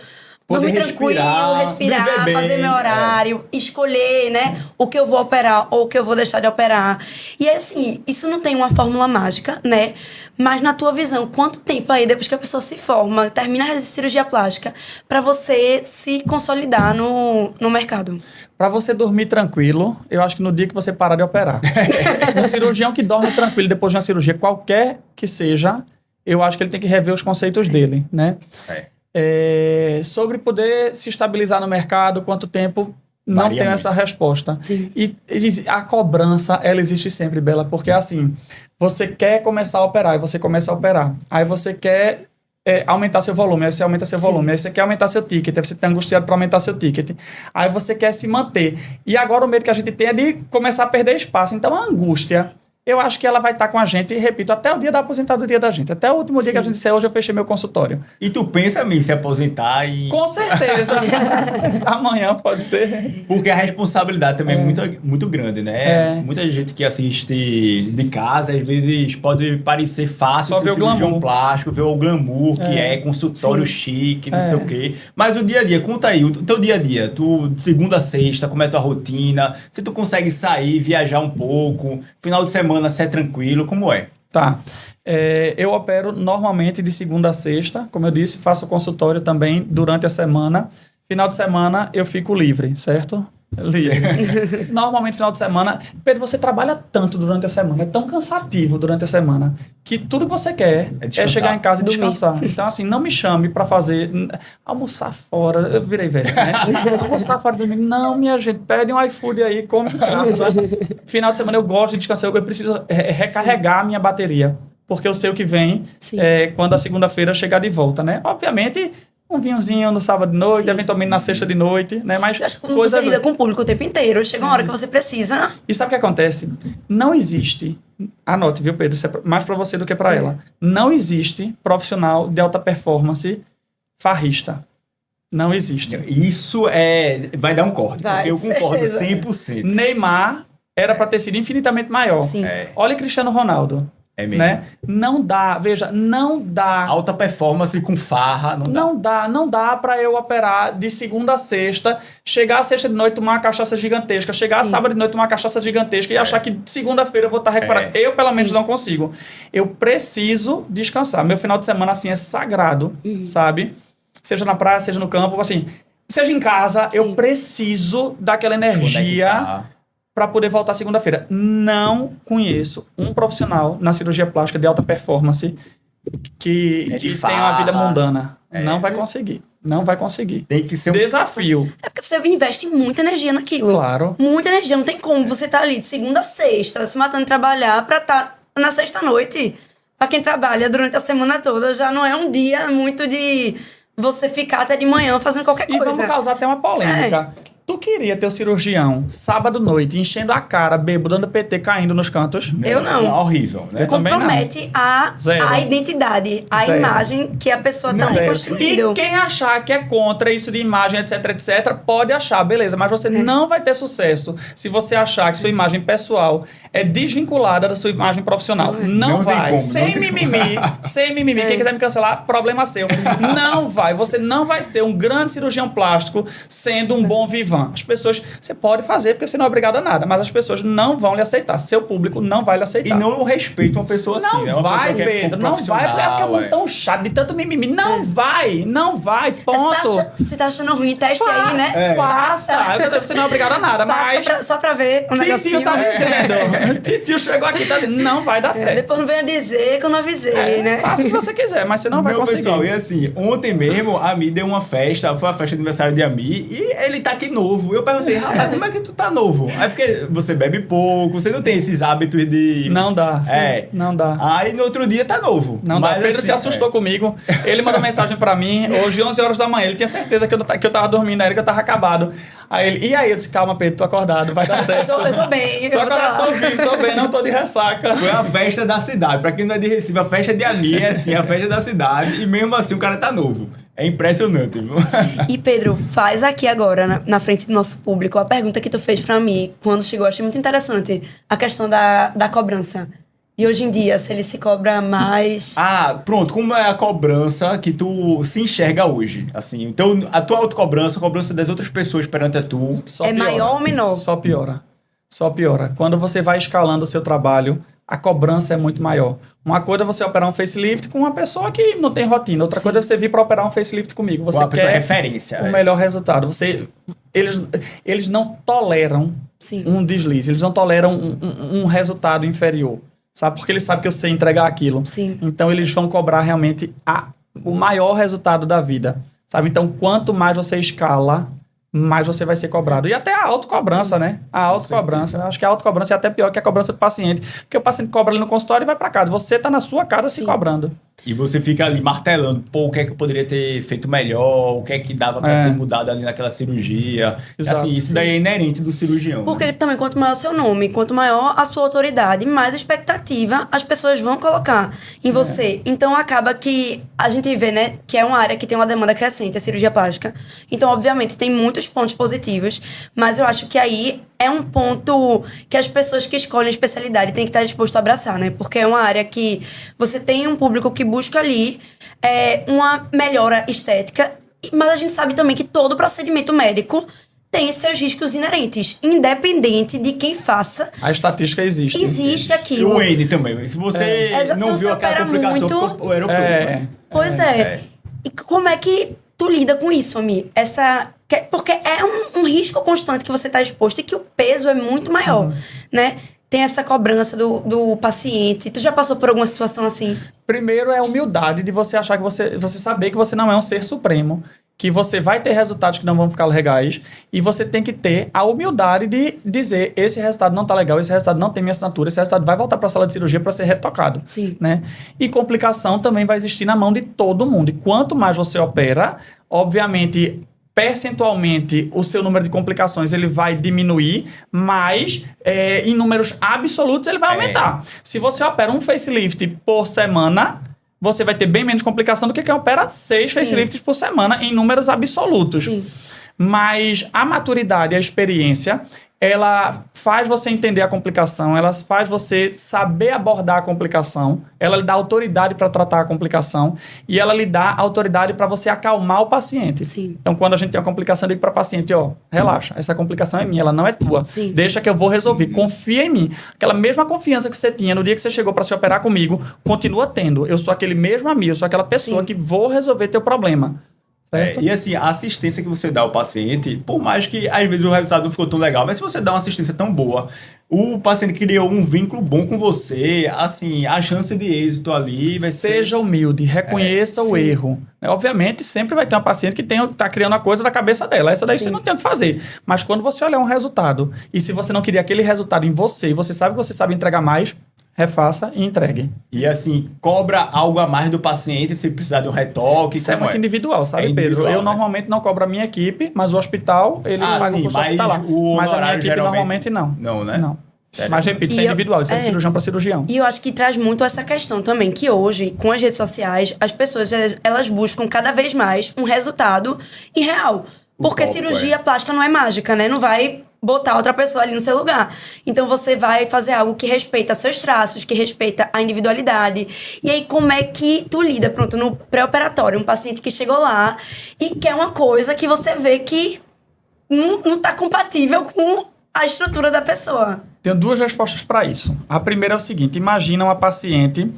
B: Poder
C: dormir tranquilo, respirar,
B: viver bem,
C: fazer meu horário, escolher, né, o que eu vou operar ou o que eu vou deixar de operar. E assim, isso não tem uma fórmula mágica, né? Mas na tua visão, quanto tempo aí, depois que a pessoa se forma, termina a cirurgia plástica, pra você se consolidar no mercado?
A: Pra você dormir tranquilo, eu acho que no dia que você parar de operar. Um cirurgião que dorme tranquilo depois de uma cirurgia, qualquer que seja, eu acho que ele tem que rever os conceitos dele, né? Sobre poder se estabilizar no mercado, quanto tempo, não
B: Varia
A: tenho
B: muito.
A: essa resposta.
C: Sim.
A: E a cobrança, ela existe sempre, Bela, porque assim, você quer começar a operar, e você começa a operar. Aí você quer aumentar seu volume, aí você aumenta seu volume. Aí você quer aumentar seu ticket, aí você está angustiado para aumentar seu ticket. Aí você quer se manter. E agora o medo que a gente tem é de começar a perder espaço. Então a angústia eu acho que ela vai estar com a gente, e repito, até o dia da aposentadoria da gente. Até o último dia que a gente disser, hoje eu fechei meu consultório.
B: E tu pensa em se aposentar e...
A: Com certeza. Amanhã pode ser.
B: Porque a responsabilidade também é muito, muito grande, né?
A: É.
B: Muita gente que assiste de casa, às vezes pode parecer fácil
A: Só
B: ser
A: ver o glamour.
B: cirurgião plástico, ver o glamour, que é consultório chique, não sei o quê. Mas o dia a dia, conta aí, o teu dia a dia. Tu, de segunda a sexta, como é a tua rotina? Se tu consegue sair, viajar um pouco, final de semana, se é tranquilo, como é?
A: Tá. Eu opero normalmente de segunda a sexta, como eu disse, faço consultório também durante a semana. Final de semana eu fico livre, certo? Livre. Normalmente, final de semana... Pedro, você trabalha tanto durante a semana, é tão cansativo durante a semana, que tudo que você quer é chegar em casa e descansar. Então, assim, não me chame pra fazer... Almoçar fora, eu virei velho, né? Almoçar fora do domingo, não, minha gente, pede um iFood aí, come em casa. Final de semana eu gosto de descansar, eu preciso recarregar a minha bateria, porque eu sei o que vem quando a segunda-feira chegar de volta, né? Obviamente... Um vinhozinho no sábado de noite, eventualmente na sexta de noite, né? Mas
C: eu acho que você lida com o público o tempo inteiro. Chega uma hora que você precisa...
A: E sabe o que acontece? Não existe... Anote, viu, Pedro? Isso é mais para você do que para ela. Não existe profissional de alta performance farrista. Não existe.
B: Isso vai dar um corte, porque eu concordo 100%.
A: Neymar era para ter sido infinitamente maior.
C: Sim.
A: Olha Cristiano Ronaldo.
B: É mesmo.
A: Né? Não dá, veja, não dá.
B: Alta performance com farra,
A: Não dá pra eu operar de segunda a sexta, chegar a sexta de noite, tomar uma cachaça gigantesca, chegar a sábado de noite, tomar uma cachaça gigantesca e achar que segunda-feira eu vou estar recuperado. Eu, pelo menos, não consigo. Eu preciso descansar. Meu final de semana, assim, é sagrado, sabe? Seja na praia, seja no campo, assim, seja em casa, eu preciso daquela energia para poder voltar segunda-feira. Não conheço um profissional na cirurgia plástica de alta performance que tem uma vida mundana. Não vai conseguir. Não vai conseguir.
B: Tem que ser
A: desafio.
C: É porque você investe muita energia naquilo.
A: Claro.
C: Muita energia. Não tem como você estar ali de segunda a sexta, se matando de trabalhar pra estar na sexta-noite. Pra quem trabalha durante a semana toda, já não é um dia muito de você ficar até de manhã fazendo qualquer coisa.
A: E vamos causar até uma polêmica. Tu queria ter o cirurgião sábado à noite, enchendo a cara, bêbado, dando PT, caindo nos cantos?
C: Eu não.
B: Horrível, né?
C: Compromete a identidade, a imagem que a pessoa tá reconstruindo.
A: E quem achar que é contra isso de imagem, etc, etc, pode achar, beleza. Mas você não vai ter sucesso se você achar que sua imagem pessoal é desvinculada da sua imagem profissional. Não vai.
B: Como,
A: sem mimimi. Sem mimimi. Quem quiser me cancelar, problema seu. Não vai. Você não vai ser um grande cirurgião plástico sendo um bom vivant. As pessoas, você pode fazer porque você não é obrigado a nada, mas as pessoas não vão lhe aceitar. Seu público não vai lhe aceitar.
B: E não respeita uma pessoa assim, né?
A: Não vai, Pedro, não vai, porque é muito tão chato, de tanto mimimi. Não vai, ponto.
C: Você tá achando ruim, teste aí, né?
A: Faça. Você não é obrigado a nada, mas...
C: Só pra ver o negocinho.
A: Titio tá dizendo. Titio chegou aqui e tá dizendo, não vai dar certo.
C: Depois não venha dizer que eu não avisei, né?
A: Faça o que você quiser, mas você não vai conseguir.
B: Pessoal, e assim, ontem mesmo, a Mi deu uma festa, foi a festa de aniversário de Ami, e ele tá aqui novo. Eu perguntei, rapaz, como é que tu tá novo? É porque você bebe pouco, você não tem esses hábitos de...
A: Não dá, não dá.
B: Aí no outro dia tá novo.
A: Não dá. Pedro se assustou comigo. Ele mandou mensagem pra mim, hoje 11 horas da manhã. Ele tinha certeza que eu tava dormindo, aí que eu tava acabado. Aí ele, e aí? Eu disse, calma, Pedro, tô acordado, vai dar certo.
C: Eu tô bem.
A: Tô acordado, tô vivo, tô bem, não tô de ressaca.
B: Foi a festa da cidade. Pra quem não é de Recife, a festa de Ami é assim, a festa da cidade. E mesmo assim o cara tá novo. É impressionante, viu?
C: E Pedro, faz aqui agora, na frente do nosso público, a pergunta que tu fez pra mim quando chegou. Achei muito interessante a questão da cobrança. E hoje em dia, se ele se cobra mais...
B: Pronto. Como é a cobrança que tu se enxerga hoje? Assim, então, a tua autocobrança, a cobrança das outras pessoas perante a tu...
C: É maior ou menor?
A: Só piora. Quando você vai escalando o seu trabalho, a cobrança é muito maior. Uma coisa é você operar um facelift com uma pessoa que não tem rotina. Outra coisa é você vir para operar um facelift comigo. Você quer
B: referência.
A: O melhor resultado. Eles não toleram um deslize. Eles não toleram um resultado inferior. Sabe? Porque eles sabem que eu sei entregar aquilo.
C: Sim.
A: Então, eles vão cobrar realmente o maior resultado da vida. Sabe? Então, quanto mais você escala, mais você vai ser cobrado. E até a autocobrança, né? A autocobrança. Acho que a autocobrança é até pior que a cobrança do paciente. Porque o paciente cobra ali no consultório e vai para casa. Você tá na sua casa se cobrando.
B: E você fica ali martelando, pô, o que é que eu poderia ter feito melhor, o que é que dava pra ter mudado ali naquela cirurgia.
A: Exato,
B: assim, isso daí é inerente do cirurgião.
C: Porque
B: né?
C: também, quanto maior o seu nome, quanto maior a sua autoridade, mais expectativa as pessoas vão colocar em você. Então, acaba que a gente vê, né, que é uma área que tem uma demanda crescente, a cirurgia plástica. Então, obviamente, tem muitos pontos positivos, mas eu acho que aí é um ponto que as pessoas que escolhem a especialidade têm que estar dispostas a abraçar, né? Porque é uma área que você tem um público que busca ali uma melhora estética, mas a gente sabe também que todo procedimento médico tem seus riscos inerentes, independente de quem faça.
A: A estatística existe.
C: Existe
B: E
C: aquilo.
B: o Ende também. Se você não
C: Se você
B: viu aquela
C: opera
B: complicação,
C: muito,
B: ficou o aeroporto. né?
C: Pois é. E como é que tu lida com isso, Ami? Porque é um risco constante que você está exposto e que o peso é muito maior, né? Tem essa cobrança do paciente. Tu já passou por alguma situação assim?
A: Primeiro é a humildade de você achar que você saber que você não é um ser supremo, que você vai ter resultados que não vão ficar legais, e você tem que ter a humildade de dizer, esse resultado não tá legal, esse resultado não tem minha assinatura, esse resultado vai voltar para a sala de cirurgia para ser retocado.
C: Sim.
A: Né? E complicação também vai existir na mão de todo mundo. E quanto mais você opera, obviamente, percentualmente, o seu número de complicações ele vai diminuir, mas em números absolutos ele vai aumentar. Se você opera um facelift por semana, você vai ter bem menos complicação do que quem opera 6 facelifts por semana em números absolutos.
C: Sim.
A: Mas a maturidade, a experiência, ela faz você entender a complicação, ela faz você saber abordar a complicação, ela lhe dá autoridade para tratar a complicação e ela lhe dá autoridade para você acalmar o paciente.
C: Sim.
A: Então, quando a gente tem uma complicação, eu digo para o paciente, relaxa, essa complicação é minha, ela não é tua.
C: Sim.
A: Deixa que eu vou resolver. Confia em mim. Aquela mesma confiança que você tinha no dia que você chegou para se operar comigo, continua tendo. Eu sou aquele mesmo amigo, eu sou aquela pessoa que vou resolver teu problema.
B: E assim, a assistência que você dá ao paciente, por mais que às vezes o resultado não ficou tão legal, mas se você dá uma assistência tão boa, o paciente criou um vínculo bom com você, assim, a chance de êxito ali vai ser...
A: Seja humilde, reconheça o erro. Obviamente, sempre vai ter uma paciente que está criando a coisa da cabeça dela. Essa daí você não tem o que fazer. Mas quando você olhar um resultado, e se você não queria aquele resultado em você, e você sabe que você sabe entregar mais, refaça e entregue.
B: E assim, cobra algo a mais do paciente se precisar de um retoque.
A: Isso é muito individual, sabe,
B: individual,
A: Pedro? Eu
B: né?
A: normalmente não cobro a minha equipe, mas o hospital, ele paga o custo hospitalar. Mas a minha equipe normalmente não.
B: Não, né?
A: Não. Mas repito, isso é individual, isso é de cirurgião para cirurgião.
C: E eu acho que traz muito essa questão também, que hoje, com as redes sociais, as pessoas, elas buscam cada vez mais um resultado irreal. Porque cirurgia plástica não é mágica, né? Não vai botar outra pessoa ali no seu lugar. Então, você vai fazer algo que respeita seus traços, que respeita a individualidade. E aí, como é que tu lida, pronto, no pré-operatório, um paciente que chegou lá e quer uma coisa que você vê que não tá compatível com a estrutura da pessoa?
A: Tenho 2 respostas para isso. A primeira é o seguinte, imagina uma paciente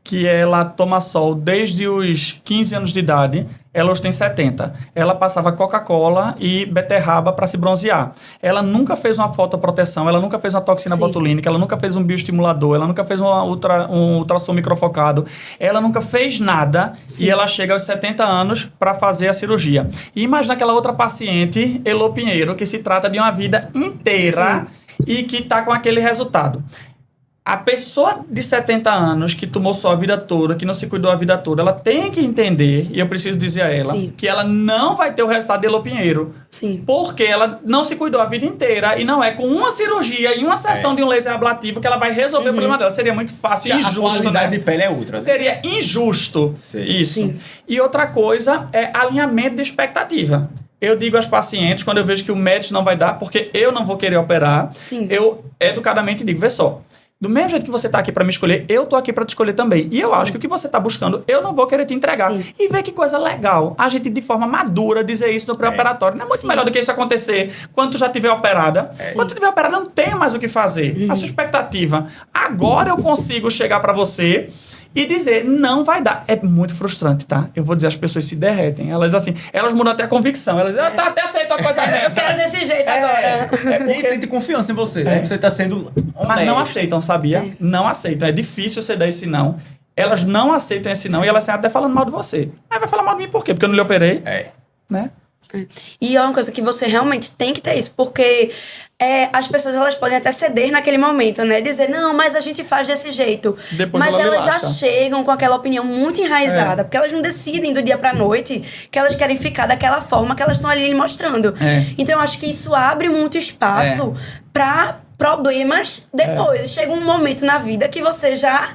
A: que ela toma sol desde os 15 anos de idade, ela hoje tem 70. Ela passava Coca-Cola e beterraba para se bronzear. Ela nunca fez uma fotoproteção, ela nunca fez uma toxina botulínica, ela nunca fez um bioestimulador, ela nunca fez um ultrassom microfocado, ela nunca fez nada e ela chega aos 70 anos para fazer a cirurgia. E imagina aquela outra paciente, Elô Pinheiro, que se trata de uma vida inteira e que está com aquele resultado. A pessoa de 70 anos que tomou sol a vida toda, que não se cuidou a vida toda, ela tem que entender, e eu preciso dizer a ela, que ela não vai ter o resultado de Elô Pinheiro.
C: Sim.
A: Porque ela não se cuidou a vida inteira e não é com uma cirurgia e uma sessão de um laser ablativo que ela vai resolver o problema dela. Seria muito fácil e injusto,
B: a qualidade de pele é outra, né?
A: Seria injusto isso.
C: Sim.
A: E outra coisa é alinhamento de expectativa. Eu digo às pacientes, quando eu vejo que o match não vai dar, porque eu não vou querer operar, eu educadamente digo, vê só, do mesmo jeito que você está aqui para me escolher, eu tô aqui para te escolher também. E eu acho que o que você está buscando, eu não vou querer te entregar. E vê que coisa legal. A gente, de forma madura, dizer isso no pré-operatório. Não é muito melhor do que isso acontecer quando tu já estiver operada. Quando tu estiver operada, não tem mais o que fazer. A sua expectativa. Agora eu consigo chegar para você e dizer, não vai dar. É muito frustrante, tá? Eu vou dizer, as pessoas se derretem. Elas, assim, elas mudam até a convicção. Elas dizem, eu até aceito a coisa
C: Eu quero desse jeito agora.
B: E sente confiança em você, né? Você tá sendo honesto.
A: Mas não aceitam, sabia? Não aceitam. É difícil você dar esse não. Elas não aceitam esse não e elas saem até falando mal de você. Aí vai falar mal de mim por quê? Porque eu não lhe operei. Né?
C: E é uma coisa que você realmente tem que ter isso, porque as pessoas elas podem até ceder naquele momento, né? Dizer, não, mas a gente faz desse jeito.
A: Depois
C: mas
A: ela
C: elas já
A: lasca.
C: chegam com aquela opinião muito enraizada, porque elas não decidem do dia pra noite que elas querem ficar daquela forma que elas estão ali lhe mostrando. Então eu acho que isso abre muito espaço pra problemas depois. E chega um momento na vida que você já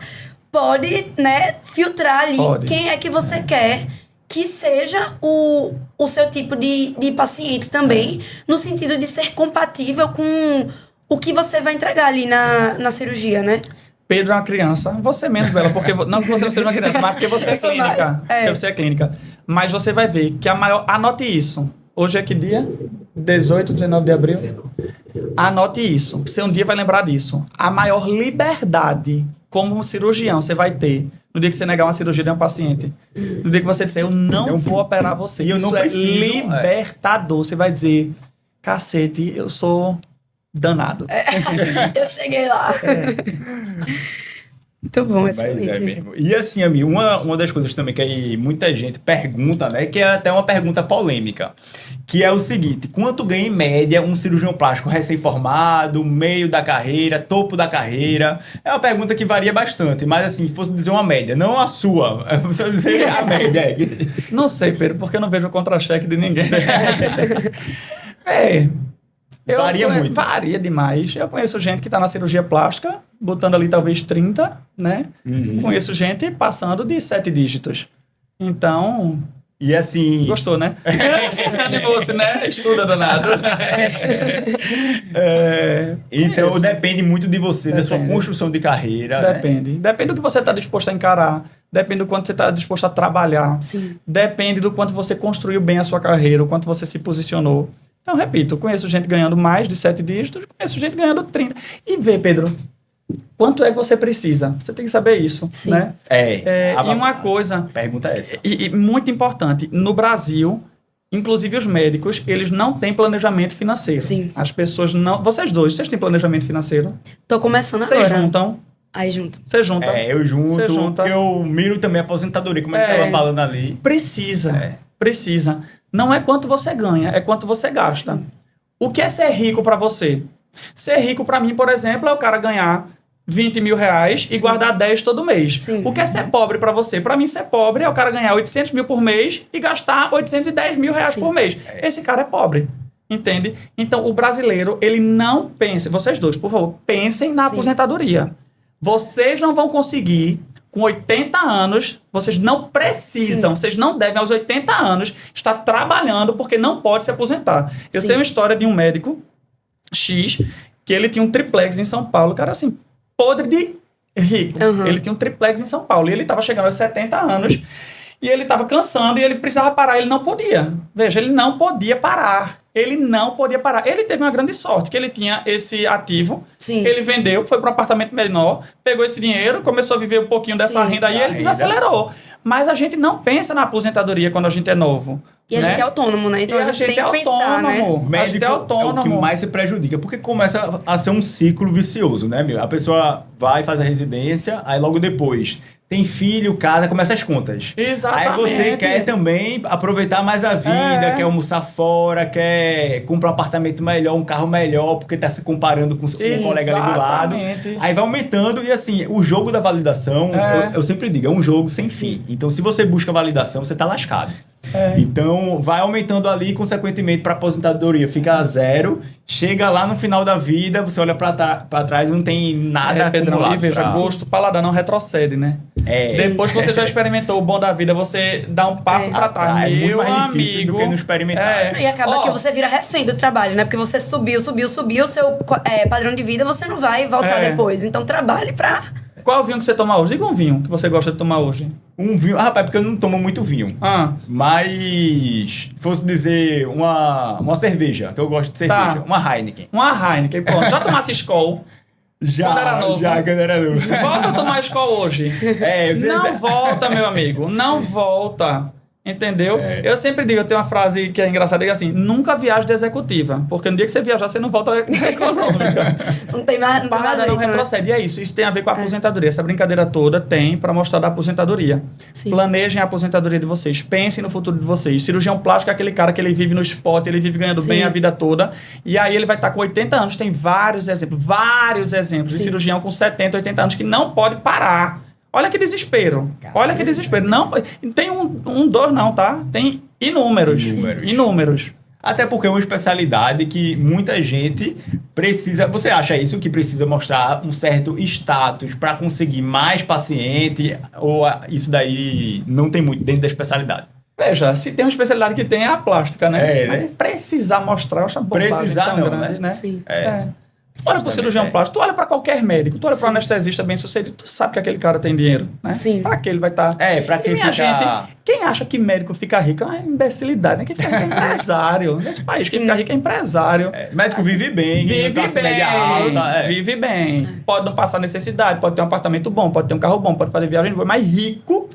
C: pode, né, filtrar ali quem é que você quer que seja o seu tipo de paciente também, no sentido de ser compatível com o que você vai entregar ali na cirurgia, né?
A: Pedro é uma criança, você menos, Bela, porque não que você não seja uma criança, mas porque você é clínica. Porque você é clínica. Mas você vai ver que a maior... Anote isso. Hoje é que dia? 18, 19 de abril? Anote isso. Você um dia vai lembrar disso. A maior liberdade como cirurgião você vai ter no dia que você negar uma cirurgia de um paciente. No dia que você disser, eu não vou operar você.
B: E eu não preciso,
A: libertador. Você vai dizer, cacete, eu sou danado.
C: Eu cheguei lá. Muito bom, excelente.
B: Mesmo. E assim, amigo, uma das coisas também que aí muita gente pergunta, né? Que é até uma pergunta polêmica. Que é o seguinte: quanto ganha em média um cirurgião plástico recém-formado, meio da carreira, topo da carreira? É uma pergunta que varia bastante, mas assim, se fosse dizer uma média, não a sua, você dizer a média.
A: Não sei, Pedro, porque eu não vejo o contra-cheque de ninguém.
B: Varia muito.
A: Varia demais. Eu conheço gente que está na cirurgia plástica, botando ali talvez 30, né? Conheço gente passando de 7 dígitos. Então...
B: E assim...
A: Gostou, né? Animou-se, né? Estuda, danado.
B: Então, depende muito de você, da sua construção de carreira.
A: Depende. Né? Depende do que você está disposto a encarar. Depende do quanto você está disposto a trabalhar.
C: Sim.
A: Depende do quanto você construiu bem a sua carreira, o quanto você se posicionou. Então, repito, conheço gente ganhando mais de 7 dígitos, conheço gente ganhando 30. E vê, Pedro, quanto é que você precisa? Você tem que saber isso,
C: Sim.
A: né?
B: E
A: uma coisa...
B: Pergunta é essa.
A: E muito importante, no Brasil, inclusive os médicos, eles não têm planejamento financeiro.
C: Sim.
A: As pessoas não... Vocês têm planejamento financeiro?
C: Tô começando agora.
A: Vocês juntam?
C: Aí junto.
A: Você junta?
B: Eu junto,
A: Você junta.
B: porque eu miro também a aposentadoria, como ele estava falando ali.
A: Precisa. Não é quanto você ganha, é quanto você gasta. Sim. O que é ser rico para você? Ser rico para mim, por exemplo, é o cara ganhar 20 mil reais e guardar 10 todo mês.
C: Sim.
A: O que é ser pobre para você? Para mim, ser pobre é o cara ganhar 800 mil por mês e gastar 810 mil reais por mês. Esse cara é pobre. Entende? Então, o brasileiro, ele não pensa... Vocês dois, por favor, pensem na aposentadoria. Vocês não vão conseguir... Com 80 anos, vocês não precisam, vocês não devem, aos 80 anos, estar trabalhando porque não pode se aposentar. Eu sei uma história de um médico X, que ele tinha um triplex em São Paulo, cara, assim, podre de rico. Ele tinha um triplex em São Paulo e ele estava chegando aos 70 anos e ele estava cansando e ele precisava parar, ele não podia. Veja, ele não podia parar. Ele teve uma grande sorte, que ele tinha esse ativo, ele vendeu, foi para um apartamento menor, pegou esse dinheiro, começou a viver um pouquinho dessa renda aí e ele desacelerou. Mas a gente não pensa na aposentadoria quando a gente é novo.
C: E a gente é autônomo, né? Então a gente tem que pensar, né?
B: Médico é o que mais se prejudica, porque começa a ser um ciclo vicioso, né, meu? A pessoa vai, faz a residência, aí logo depois tem filho, casa, começa as contas.
A: Exatamente.
B: Aí você quer também aproveitar mais a vida, quer almoçar fora, quer comprar um apartamento melhor, um carro melhor, porque tá se comparando com o colega ali do lado. Aí vai aumentando e assim, o jogo da validação, eu sempre digo, é um jogo sem fim. Então se você busca validação, você tá lascado. Então vai aumentando ali, consequentemente para aposentadoria fica a zero, chega lá no final da vida, você olha para trás e não tem nada
A: Pedrão, e veja, gosto, paladar não retrocede, né? Depois que você já experimentou o bom da vida, você dá um passo para trás.
B: É muito mais difícil do que não experimentar.
C: E acaba que você vira refém do trabalho, né? Porque você subiu o seu padrão de vida, você não vai voltar depois. Então trabalhe para...
A: Qual é o vinho que você toma hoje? Diga um vinho que você gosta de tomar hoje.
B: Um vinho... rapaz, porque eu não tomo muito vinho. Mas... fosse dizer uma cerveja, que eu gosto de cerveja. Uma Heineken.
A: Uma Heineken, pronto. Já tomasse Skol?
B: Quando era novo.
A: Volta a tomar Skol hoje. Não volta, meu amigo. Não volta. Entendeu? Eu sempre digo, eu tenho uma frase que é engraçada, que é assim, nunca viaje de executiva, porque no dia que você viajar, você não volta econômica.
C: Não tem mais
A: Parada não
C: jeito, né?
A: retrocede. E é isso tem a ver com a aposentadoria. Essa brincadeira toda tem para mostrar da aposentadoria.
C: Sim.
A: Planejem a aposentadoria de vocês, pensem no futuro de vocês. Cirurgião plástico é aquele cara que ele vive no spot, ele vive ganhando bem a vida toda, e aí ele vai estar com 80 anos. Tem vários exemplos de cirurgião com 70, 80 anos que não pode parar. Olha que desespero. Olha que desespero. Não, tem dois não, tá? Tem inúmeros.
B: Até porque é uma especialidade que muita gente precisa... Você acha isso que precisa mostrar um certo status para conseguir mais paciente? Ou isso daí não tem muito dentro da especialidade?
A: Veja, se tem uma especialidade que tem é a plástica, né?
B: Né?
A: Mas precisar mostrar, eu acho uma bobagem
B: Precisar
A: tão
B: não,
A: grande, né?
C: Sim.
A: Tu olha pro cirurgião plástico, tu olha pra qualquer médico, tu olha pro anestesista bem sucedido, tu sabe que aquele cara tem dinheiro, né?
C: Sim.
A: Pra que ele vai estar...
B: Pra que
A: minha
B: ficar...
A: gente, quem acha que médico fica rico é uma imbecilidade, né? Quem fica rico é empresário. Nesse país, quem fica rico é empresário.
B: Médico vive bem, classe média alta.
A: Vive bem. Pode não passar necessidade, pode ter um apartamento bom, pode ter um carro bom, pode fazer viagem boa, mas rico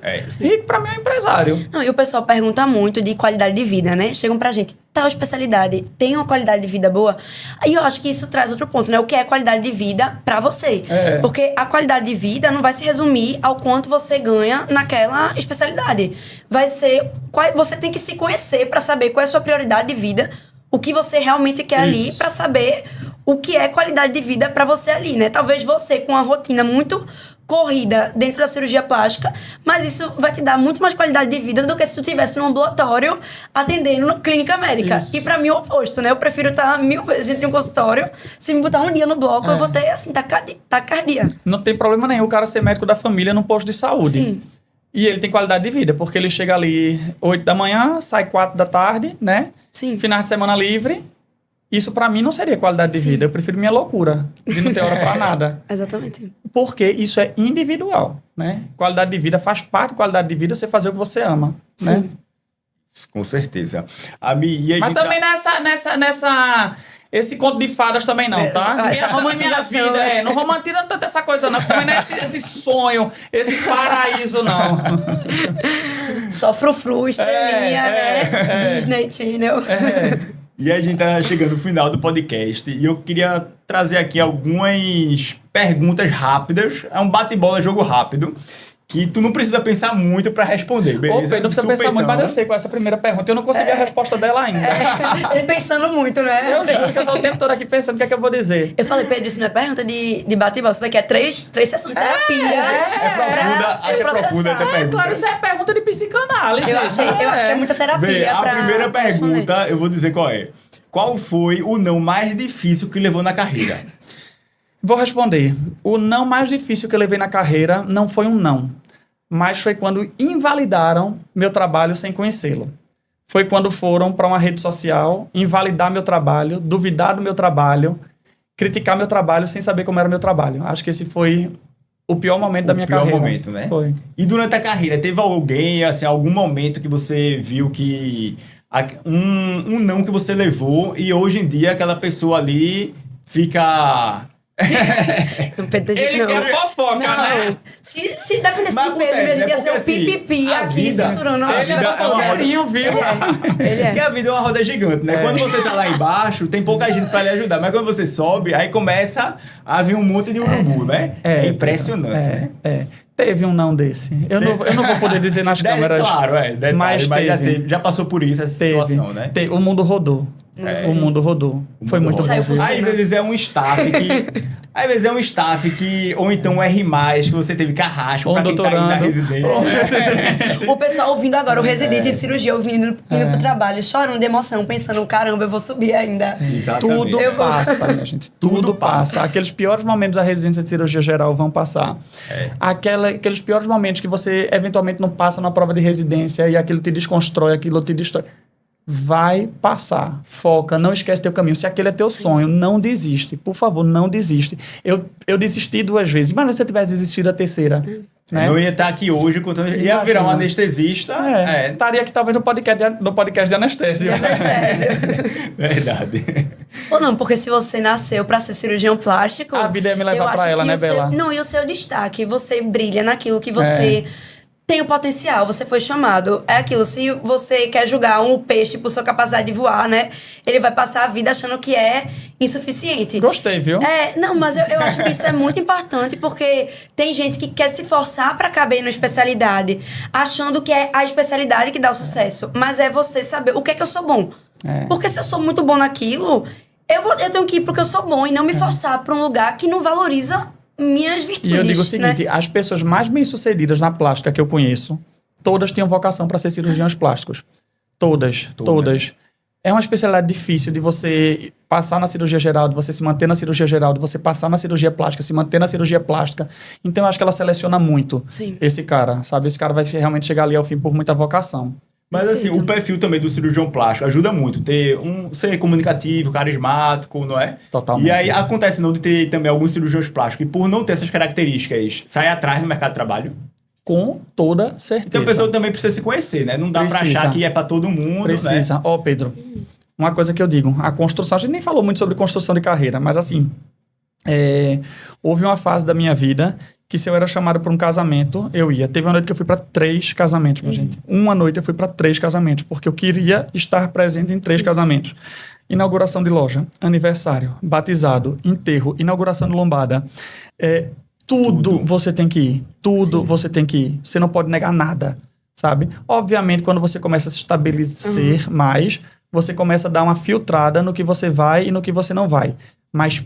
A: pra mim é um empresário.
C: Não, e o pessoal pergunta muito de qualidade de vida, né? Chegam pra gente, tal especialidade tem uma qualidade de vida boa? Aí eu acho que isso traz outro ponto, né? O que é qualidade de vida pra você? Porque a qualidade de vida não vai se resumir ao quanto você ganha naquela especialidade. Vai ser... Você tem que se conhecer pra saber qual é a sua prioridade de vida, o que você realmente quer ali, pra saber o que é qualidade de vida pra você ali, né? Talvez você, com uma rotina muito corrida dentro da cirurgia plástica, mas isso vai te dar muito mais qualidade de vida do que se tu estivesse num ambulatório atendendo na clínica médica.
A: Isso.
C: E pra mim é o oposto, né? Eu prefiro estar 1000 vezes dentro de um consultório. Se me botar um dia no bloco, eu vou ter, assim, taquicardia.
A: Não tem problema nenhum o cara ser médico da família num posto de saúde.
C: Sim.
A: E ele tem qualidade de vida, porque ele chega ali 8 da manhã, sai 4 da tarde, né?
C: Sim.
A: Finais de semana livre. Isso pra mim não seria qualidade de vida. Eu prefiro minha loucura, de não ter hora pra nada.
C: Exatamente.
A: Porque isso é individual, né? Qualidade de vida faz parte de qualidade de vida você fazer o que você ama, né?
B: Com certeza.
A: Mas também nessa esse conto de fadas também não, tá?
C: Essa romantização,
A: vida, não romantiza tanto essa coisa não, também não é esse sonho, esse paraíso não.
C: Só frufru, estrelinha, né? Disney Channel.
B: E a gente tá chegando no final do podcast e eu queria trazer aqui algumas perguntas rápidas. É um bate-bola, jogo rápido, que tu não precisa pensar muito pra responder, beleza?
A: Opa, não precisa pensar muito, mas eu sei qual é essa primeira pergunta. Eu não consegui a resposta dela ainda.
C: Ele pensando muito, né?
A: Eu juro que eu tô o tempo todo aqui pensando o que é que eu vou dizer.
C: Eu falei, Pedro, isso não é pergunta de bate-bola, isso daqui é três sessões de terapia.
B: Acho profunda essa pergunta.
A: Claro, isso é pergunta de psicanálise.
C: Eu acho que é muita terapia.
B: Vê, a primeira
C: pra responder.
B: pergunta, eu vou dizer qual é. Qual foi o não mais difícil que levou na carreira?
A: Vou responder. O não mais difícil que eu levei na carreira não foi um não, mas foi quando invalidaram meu trabalho sem conhecê-lo. Foi quando foram para uma rede social invalidar meu trabalho, duvidar do meu trabalho, criticar meu trabalho sem saber como era meu trabalho. Acho que esse foi o pior momento da minha carreira.
B: O pior momento, né?
A: Foi.
B: E durante a carreira, teve alguém, assim, algum momento que você viu que... Um não que você levou e hoje em dia aquela pessoa ali fica...
A: Ele quer fofoca, né?
C: Se dependesse
B: Mas
C: do Pedro,
B: acontece,
C: ele
B: né?
C: ia ser
B: Porque,
C: um pipipi
B: assim, a
C: aqui,
B: vida-
C: censurando.
B: a
A: Ele é
B: vida é uma
A: fofoqueirinho, viu?
C: Ele
B: Porque
C: é.
B: a vida é uma roda gigante, né? Quando você tá lá embaixo, tem pouca gente pra lhe ajudar. Mas quando você sobe, aí começa a vir um monte de urubu, né? É impressionante, né?
A: Teve um não desse. Eu não vou poder dizer nas câmeras.
B: Claro, detalhe, mas
A: teve.
B: já passou por isso, essa situação, né?
A: O mundo rodou. O mundo rodou. Foi muito
C: Saiu
A: bom.
C: por cima.
B: Às vezes é um staff que... Às vezes é um staff que... Ou então um R+, que você teve carrasco
A: Ou um
B: pra quem tá aí na
A: doutorando.
B: residência.
C: O pessoal ouvindo agora, o residente de cirurgia, indo pro trabalho, chorando de emoção, pensando, caramba, eu vou subir ainda.
B: Exatamente.
A: Tudo passa, minha gente. Tudo passa. Aqueles piores momentos da residência de cirurgia geral vão passar. Aqueles piores momentos que você eventualmente não passa na prova de residência e aquilo te desconstrói, aquilo te destrói. Vai passar. Foca, não esquece teu caminho. Se aquele é teu sonho, não desiste. Por favor, não desiste. Eu desisti 2 vezes. Imagina se eu tivesse desistido a terceira. Né?
B: Não ia estar aqui hoje contando... Ia virar um anestesista.
A: Estaria aqui talvez no podcast de anestésio.
B: Verdade.
C: Ou não, porque se você nasceu pra ser cirurgião plástico...
A: A vida ia me levar
C: eu
A: pra
C: acho
A: ela,
C: que
A: né,
C: o seu-
A: Bela?
C: Não, e o seu destaque, você brilha naquilo que você... tem o potencial, você foi chamado. É aquilo, se você quer julgar um peixe por sua capacidade de voar, né? Ele vai passar a vida achando que é insuficiente.
A: Gostei, viu?
C: Não, mas eu acho que isso é muito importante, porque tem gente que quer se forçar pra caber numa especialidade, achando que é a especialidade que dá o sucesso. Mas é você saber o que é que eu sou bom. Porque se eu sou muito bom naquilo, eu tenho que ir pro que eu sou bom e não me forçar pra um lugar que não valoriza minhas virtudes.
A: E eu digo o seguinte,
C: né?
A: as pessoas mais bem-sucedidas na plástica que eu conheço, todas tinham vocação para ser cirurgiões plásticos. Todas. É uma especialidade difícil de você passar na cirurgia geral, de você se manter na cirurgia geral, de você passar na cirurgia plástica, se manter na cirurgia plástica. Então, eu acho que ela seleciona muito esse cara, sabe? Esse cara vai realmente chegar ali ao fim por muita vocação.
B: Mas assim, o perfil também do cirurgião plástico ajuda muito. Ser comunicativo, carismático, não é?
A: Totalmente.
B: E aí acontece não de ter também alguns cirurgiões plásticos e por não ter essas características, sai atrás no mercado de trabalho.
A: Com toda certeza.
B: Então a pessoa também precisa se conhecer, né? Não dá pra achar que é pra todo mundo,
A: Precisa.
B: né?
A: Ó, Pedro, uma coisa que eu digo, a construção, a gente nem falou muito sobre construção de carreira, mas assim, houve uma fase da minha vida que se eu era chamado para um casamento, eu ia. Teve uma noite que eu fui para 3 casamentos, minha gente. Uma noite eu fui para 3 casamentos, porque eu queria estar presente em 3 casamentos. Inauguração de loja, aniversário, batizado, enterro, inauguração de lombada. Tudo você tem que ir. Tudo você tem que ir. Você não pode negar nada, sabe? Obviamente, quando você começa a se estabelecer mais, você começa a dar uma filtrada no que você vai e no que você não vai. Mas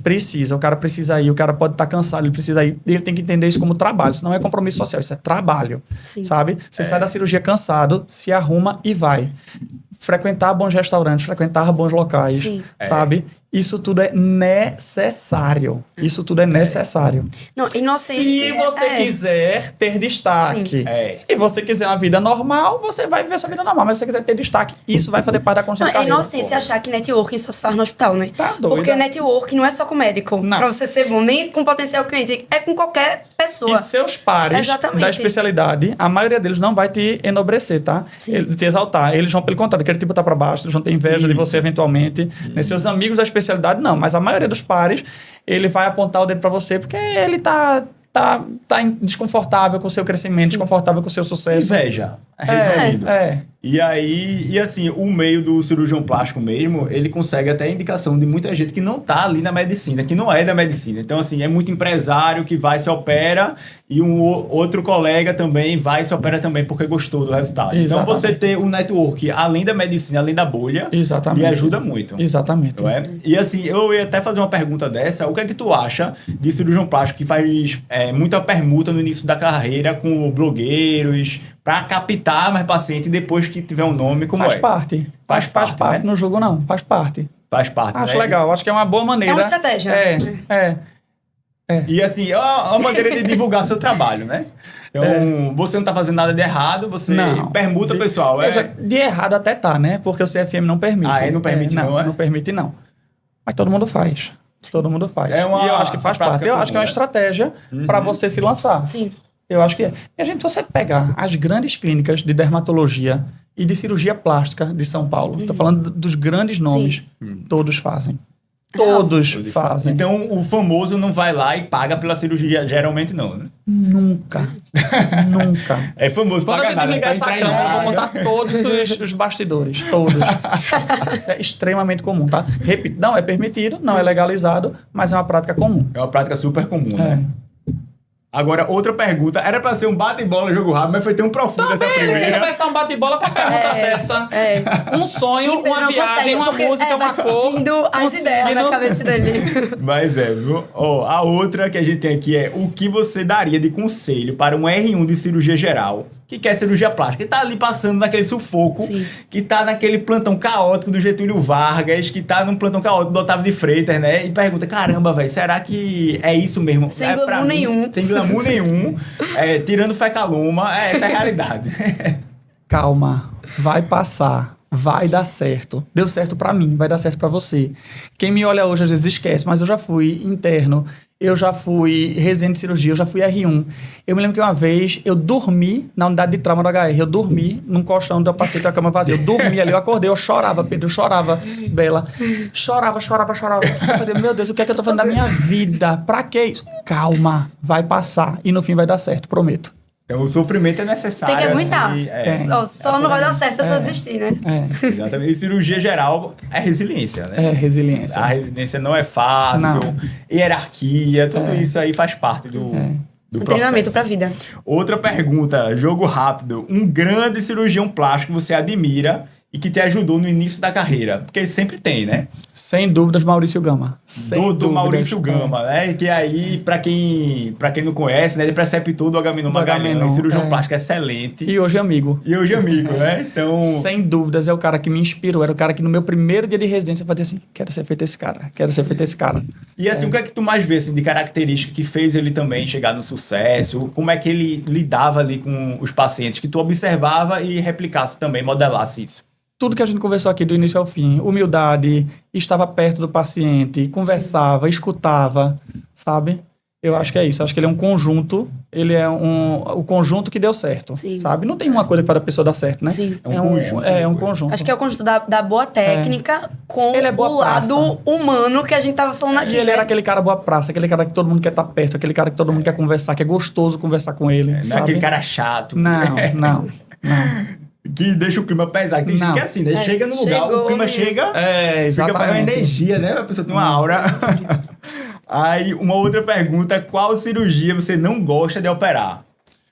A: o cara precisa ir, o cara pode estar cansado, ele precisa ir. Ele tem que entender isso como trabalho. Isso não é compromisso social, isso é trabalho, sabe? Você sai da cirurgia cansado, se arruma e vai. Frequentar bons restaurantes, frequentar bons locais, sabe? Isso tudo é necessário. Isso tudo é necessário.
C: Não, inocente.
A: Se você quiser ter destaque. Se você quiser uma vida normal, você vai viver sua vida normal. Mas se você quiser ter destaque, isso vai fazer parte da construção de
C: É
A: carreira.
C: inocência achar que networking só se faz no hospital, né?
A: Tá doida.
C: Porque networking não é só com médico.
A: Não.
C: Pra você ser bom, nem com potencial cliente. É com qualquer pessoa.
A: E seus pares
C: Exatamente.
A: da especialidade, a maioria deles não vai te enobrecer, tá? Te exaltar. Eles vão, pelo contrário, querer te botar pra baixo, eles vão ter inveja de você eventualmente. Né? Seus amigos da especialidade, não. Mas a maioria dos pares, ele vai apontar o dedo pra você porque ele tá desconfortável com o seu crescimento, desconfortável com o seu sucesso.
B: Inveja. Resumido.
A: É.
B: E aí, e assim, o meio do cirurgião plástico mesmo, ele consegue até a indicação de muita gente que não tá ali na medicina, que não é da medicina. Então, assim, é muito empresário que vai se opera e um outro colega também vai se opera também porque gostou do resultado.
A: Exatamente.
B: Então, você ter um network além da medicina, além da bolha,
A: Exatamente.
B: lhe ajuda muito.
A: Exatamente.
B: Não é? E assim, eu ia até fazer uma pergunta dessa. O que é que tu acha de cirurgião plástico que faz muita permuta no início da carreira com blogueiros para captar mais paciente depois que tiver um nome? Como
A: Faz parte. Faz parte.
B: né?
A: Não julgo, não. Faz parte.
B: Faz parte,
A: Acho
B: né?
A: legal. Acho que é uma boa maneira.
C: É uma estratégia.
B: E assim, é uma maneira de divulgar seu trabalho, né? Então, você não tá fazendo nada de errado, você permuta, pessoal.
A: De errado até tá, né? Porque o CFM não permite.
B: Não permite não, é?
A: Não permite não. Mas todo mundo faz. Todo mundo faz.
B: É uma-
A: e eu acho que faz
B: uma
A: parte.
B: prática
A: Eu acho que é uma
B: comum,
A: estratégia para você se lançar.
C: Sim.
A: Eu acho que é. E, gente, se você pegar as grandes clínicas de dermatologia e de cirurgia plástica de São Paulo, tô falando dos grandes nomes, todos fazem. Todos fazem.
B: Então, o famoso não vai lá e paga pela cirurgia, geralmente não, né?
A: Nunca. Nunca.
B: É famoso
A: Quando a
B: paga
A: gente
B: nada.
A: ligar
B: pra
A: essa
B: entrar em
A: câmera, eu vou
B: vaga.
A: contar todos os bastidores. Todos. Isso é extremamente comum, tá? Repito, não é permitido, não é legalizado, mas é uma prática comum.
B: É uma prática super comum, né? Agora, outra pergunta. Era pra ser um bate-bola, jogo rápido, mas foi tão profundo essa
A: Ele quer
B: primeira.
A: começar um bate-bola com a pergunta dessa. Um sonho,
C: E Pedro
A: uma
C: não
A: viagem,
C: consegue,
A: uma
C: porque,
A: música, uma
C: vai
A: cor.
C: surgindo as ideias na cabeça dele.
B: Mas viu? Ó, a outra que a gente tem aqui é o que você daria de conselho para um R1 de cirurgia geral que quer cirurgia plástica, que tá ali passando naquele sufoco,
C: Sim.
B: que tá naquele plantão caótico do Getúlio Vargas, que tá num plantão caótico do Otávio de Freitas, né? E pergunta, caramba, velho, será que é isso mesmo?
C: Sem
B: É pra
C: glamour
B: mim?
C: nenhum.
B: Sem glamour nenhum. Tirando fecaluma, essa é a realidade.
A: Calma, vai passar, vai dar certo. Deu certo pra mim, vai dar certo pra você. Quem me olha hoje às vezes esquece, mas eu já fui interno, eu já fui residente de cirurgia, eu já fui R1. Eu me lembro que uma vez eu dormi na unidade de trauma do HR, eu dormi num colchão da paciente da cama vazia. Eu dormi ali, eu acordei, eu chorava, Pedro, eu chorava, Bela. Chorava. Eu falei, meu Deus, o que é que eu tô fazendo da minha vida? Pra que isso? Calma, vai passar e no fim vai dar certo, prometo.
B: Então, o sofrimento é necessário.
C: Tem que aguentar.
B: Assim,
C: Só não vai dar certo se você desistir, né?
B: Exatamente. E cirurgia geral é resiliência, né?
A: É resiliência.
B: A resiliência não é fácil.
A: Não.
B: Hierarquia, tudo isso aí faz parte do processo.
C: Treinamento pra vida.
B: Outra pergunta, jogo rápido. Um grande cirurgião plástico que você admira e que te ajudou no início da carreira? Porque sempre tem, né?
A: Sem dúvidas, Maurício Gama.
B: Do Maurício Gama, né? Que aí, pra quem não conhece, né? Ele preceptor do Agamenon Magalhães, cirurgião plástico excelente.
A: E hoje amigo.
B: Né? Então...
A: Sem dúvidas, é o cara que me inspirou. Era o cara que no meu primeiro dia de residência eu fazia assim, quero ser feito esse cara, quero ser feito esse cara.
B: E assim, o que é que tu mais vê assim, de característica que fez ele também chegar no sucesso? Como é que ele lidava ali com os pacientes? Que tu observava e replicasse também, modelasse isso?
A: Tudo que a gente conversou aqui do início ao fim, humildade, estava perto do paciente, conversava, escutava, sabe? Eu acho que é isso. Eu acho que ele é um conjunto, o conjunto que deu certo, sabe? Não tem uma coisa que faz a pessoa dar certo, né?
C: Sim.
B: É
A: um conjunto.
C: Acho que é o conjunto da boa técnica com
A: Ele é boa
C: o lado humano que a gente tava falando aqui.
A: E ele era aquele cara boa praça, aquele cara que todo mundo quer estar perto, aquele cara que todo mundo quer conversar, que é gostoso conversar com ele,
B: Não
A: sabe?
B: é aquele cara chato.
A: Não.
B: Que deixa o clima pesado. Tem gente que é assim, né? Chega no lugar, o clima chega...
A: exatamente.
B: Fica uma energia, né? A pessoa tem uma aura. Aí, uma outra pergunta. Qual cirurgia você não gosta de operar?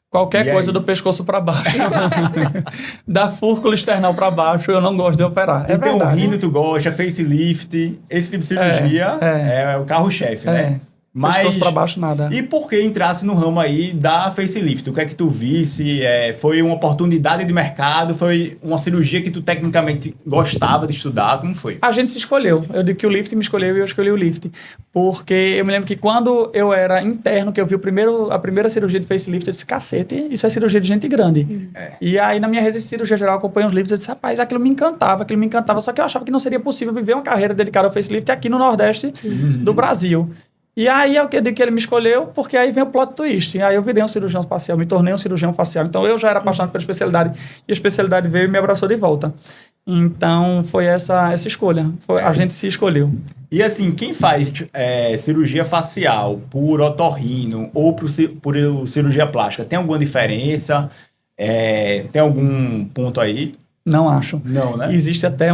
A: Qualquer coisa do pescoço para baixo. Da fúrcula external para baixo, eu não gosto de operar. É
B: então,
A: verdade.
B: rindo tu gosta, facelift, esse tipo de cirurgia é o carro-chefe, né? Mas,
A: pescoço para baixo, nada.
B: E por que entrasse no ramo aí da facelift? O que é que tu visse? Foi uma oportunidade de mercado? Foi uma cirurgia que tu tecnicamente gostava de estudar? Como foi?
A: A gente se escolheu. Eu digo que o lift me escolheu e eu escolhi o lift. Porque eu me lembro que quando eu era interno, que eu vi a primeira cirurgia de facelift, eu disse, cacete, isso é cirurgia de gente grande. E aí, na minha residência de cirurgia geral, acompanhei os livros, eu disse, rapaz, aquilo me encantava, só que eu achava que não seria possível viver uma carreira dedicada ao facelift aqui no Nordeste do Brasil. E aí eu digo que ele me escolheu, porque aí vem o plot twist. E aí eu virei um cirurgião facial, me tornei um cirurgião facial. Então eu já era apaixonado pela especialidade, e a especialidade veio e me abraçou de volta. Então foi essa escolha. A gente se escolheu.
B: E assim, quem faz cirurgia facial por otorrino ou por cirurgia plástica, tem alguma diferença? Tem algum ponto aí?
A: Não acho.
B: Não, né?
A: Existe até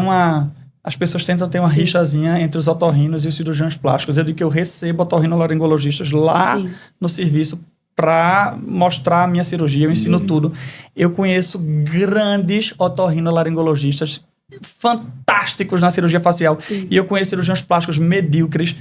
A: as pessoas tentam ter uma rixazinha entre os otorrinos e os cirurgiões plásticos. Eu digo que eu recebo otorrinolaringologistas lá no serviço para mostrar a minha cirurgia, eu ensino tudo. Eu conheço grandes otorrinolaringologistas fantásticos na cirurgia facial. E eu conheço cirurgiões plásticos medíocres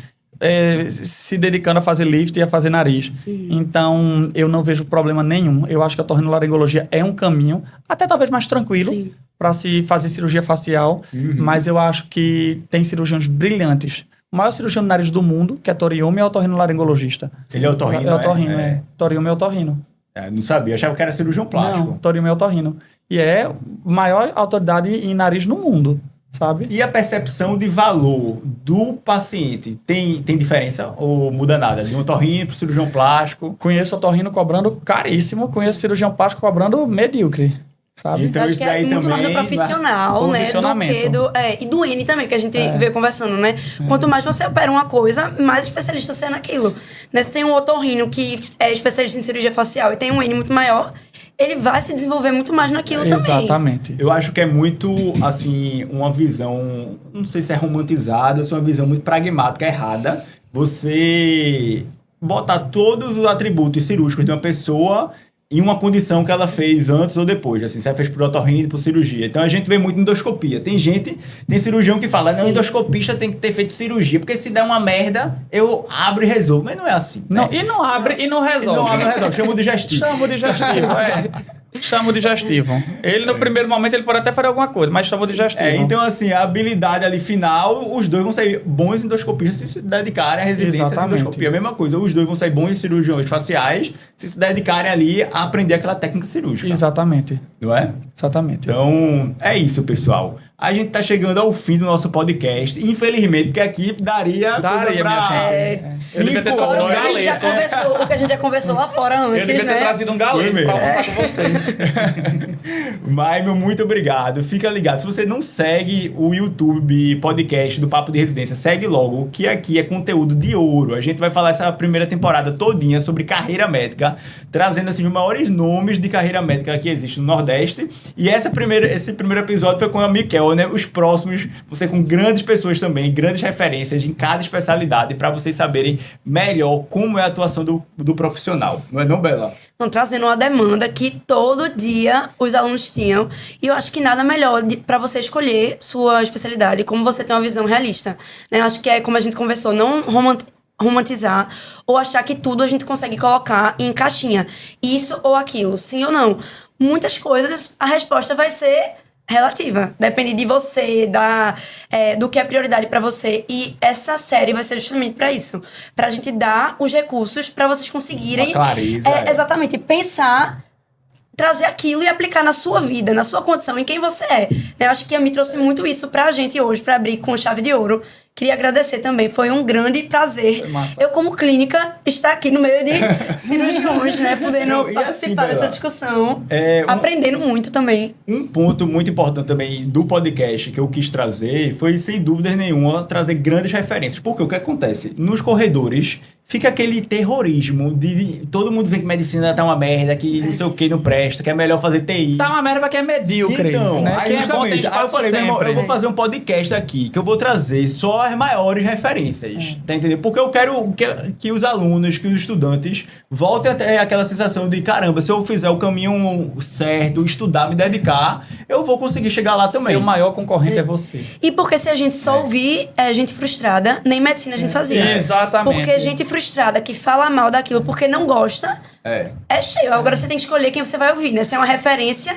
A: se dedicando a fazer lift e a fazer nariz. Então, eu não vejo problema nenhum. Eu acho que a otorrinolaringologia é um caminho, até talvez mais tranquilo, para se fazer cirurgia facial, mas eu acho que tem cirurgiões brilhantes. O maior cirurgião de nariz do mundo, que é Toriumi, é otorrinolaringologista.
B: Ele é otorrino,
A: É otorrino, Toriumi é otorrino.
B: Não sabia, achava que era cirurgião plástico.
A: Não, Toriumi é otorrino. E é a maior autoridade em nariz no mundo, sabe?
B: E a percepção de valor do paciente tem diferença ou muda nada? De um otorrino para o cirurgião plástico?
A: Conheço otorrino cobrando caríssimo, conheço cirurgião plástico cobrando medíocre. Sabe?
B: Então,
C: acho que é muito mais do profissional, né? Do que e do N também, que a gente vê conversando, né? Quanto mais você opera uma coisa, mais especialista você é naquilo. Né? Se tem um otorrino que é especialista em cirurgia facial e tem um N muito maior, ele vai se desenvolver muito mais naquilo também.
A: Exatamente.
B: Eu acho que é muito, assim, uma visão, não sei se é romantizada ou se é uma visão muito pragmática, errada. Você botar todos os atributos cirúrgicos de uma pessoa em uma condição que ela fez antes ou depois, assim, se ela fez por otorrino, por cirurgia. Então a gente vê muito endoscopia. Tem cirurgião que fala, não, endoscopista tem que ter feito cirurgia, porque se der uma merda, eu abro e resolvo. Mas não é assim.
A: Não,
B: né?
A: E não abre e não resolve.
B: Não abre e resolve. Chama o digestivo.
A: Chama o digestivo. Ele, no primeiro momento, ele pode até fazer alguma coisa, mas chama o digestivo.
B: Então, assim, a habilidade ali final, os dois vão sair bons endoscopistas se dedicarem à residência de endoscopia. A mesma coisa, os dois vão sair bons cirurgiões faciais se dedicarem ali a aprender aquela técnica cirúrgica.
A: Exatamente.
B: Não é?
A: Exatamente.
B: Então, é isso, pessoal. a gente tá chegando ao fim do nosso podcast. Infelizmente, porque aqui daria
A: minha gente. Eu devia ter trazido um galeto.
C: O que a gente já conversou lá fora antes,
A: Eu devia ter trazido um galeto pra almoçar com vocês.
B: Mas, meu, muito obrigado. Fica ligado. Se você não segue o YouTube podcast do Papo de Residência, segue logo, que aqui é conteúdo de ouro. A gente vai falar essa primeira temporada todinha sobre carreira médica, trazendo assim, os maiores nomes de carreira médica que existe no Nordeste. E esse primeiro episódio foi com a Miquel, né? Os próximos, você com grandes pessoas também, grandes referências em cada especialidade, para vocês saberem melhor como é a atuação do profissional. Não é não, Bela?
C: Estão trazendo uma demanda que todo dia os alunos tinham. E eu acho que nada melhor para você escolher sua especialidade, como você tem uma visão realista. Né? Eu acho que é como a gente conversou, não romantizar ou achar que tudo a gente consegue colocar em caixinha. Isso ou aquilo, sim ou não. Muitas coisas, a resposta vai ser relativa. Depende de você, do que é prioridade para você. E essa série vai ser justamente para isso. Pra gente dar os recursos para vocês conseguirem...
B: Uma clareza,
C: exatamente. Pensar, trazer aquilo e aplicar na sua vida, na sua condição, em quem você é. Eu acho que a Mi trouxe muito isso pra gente hoje, pra abrir com chave de ouro. Queria agradecer também, foi um grande prazer. Eu, como clínica, estar aqui no meio de cirurgiões, né? Podendo participar dessa discussão, aprendendo muito também.
B: Um ponto muito importante também do podcast que eu quis trazer foi, sem dúvida nenhuma, trazer grandes referências. Porque o que acontece? Nos corredores, fica aquele terrorismo de todo mundo dizendo que medicina tá uma merda, que não sei o que não presta, que é melhor fazer TI.
A: Tá uma merda pra quem é medíocre.
B: Então,
A: né?
B: aí
A: Quem
B: justamente,
A: é bom,
B: aí eu falei, meu irmão, eu vou fazer um podcast aqui, que eu vou trazer só as maiores referências, tá entendendo? Porque eu quero que os alunos, que os estudantes voltem a ter aquela sensação de, caramba, se eu fizer o caminho certo, estudar, me dedicar, eu vou conseguir chegar lá também.
A: Seu maior concorrente é você.
C: E porque se a gente só ouvir gente frustrada, nem medicina a gente fazia.
A: Exatamente.
C: Porque gente frustrada que fala mal daquilo porque não gosta, é cheio. Agora você tem que escolher quem você vai ouvir, né? Se é uma referência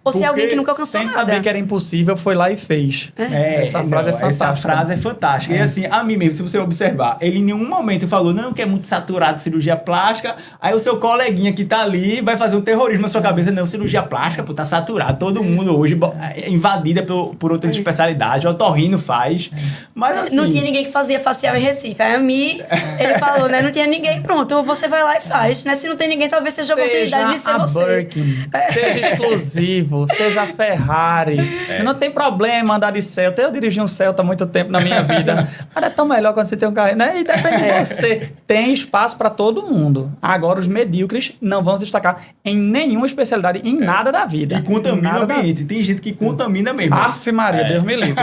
C: ou se é alguém que nunca alcançou
A: sem
C: nada.
A: saber que era impossível, foi lá e fez. Essa frase é fantástica.
B: Essa frase é fantástica. E assim, a mim mesmo, se você observar, ele em nenhum momento falou, não, que é muito saturado de cirurgia plástica, aí o seu coleguinha que tá ali vai fazer um terrorismo na sua cabeça, não, cirurgia plástica, pô, tá saturado, todo mundo hoje é invadida por outras especialidades, o otorrino faz, mas assim...
C: Não tinha ninguém que fazia facial em Recife, aí a Mi, ele falou, né, não tinha ninguém, pronto, você vai lá e faz, né, se não tem ninguém, talvez seja a oportunidade de ser você.
A: Birkin, seja exclusivo, seja Ferrari, não tem problema andar de Celta, eu dirigi um Celta há muito tempo na minha vida, mas é tão melhor quando você tem um carro, né? E depende de você. Tem espaço para todo mundo. Agora, os medíocres não vão se destacar em nenhuma especialidade, em nada da vida.
B: E contamina o ambiente. Tem gente que contamina mesmo.
A: Aff, Maria, Deus me livre.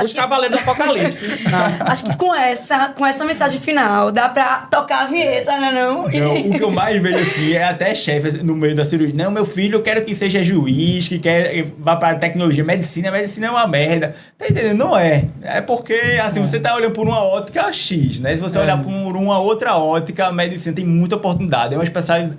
A: Os cavaleiros do apocalipse.
C: Acho que com essa mensagem final, dá pra tocar a vinheta, né, não?
B: O que eu mais vejo assim é até chefe no meio da cirurgia. Não, meu filho, eu quero que seja juiz, que vá para tecnologia. Medicina é uma merda. Tá entendendo? Não é. É porque, assim, você tá olhando por uma ótica X, né? Se você olhar por uma outra ótica, a medicina tem muita oportunidade. É uma especialidade,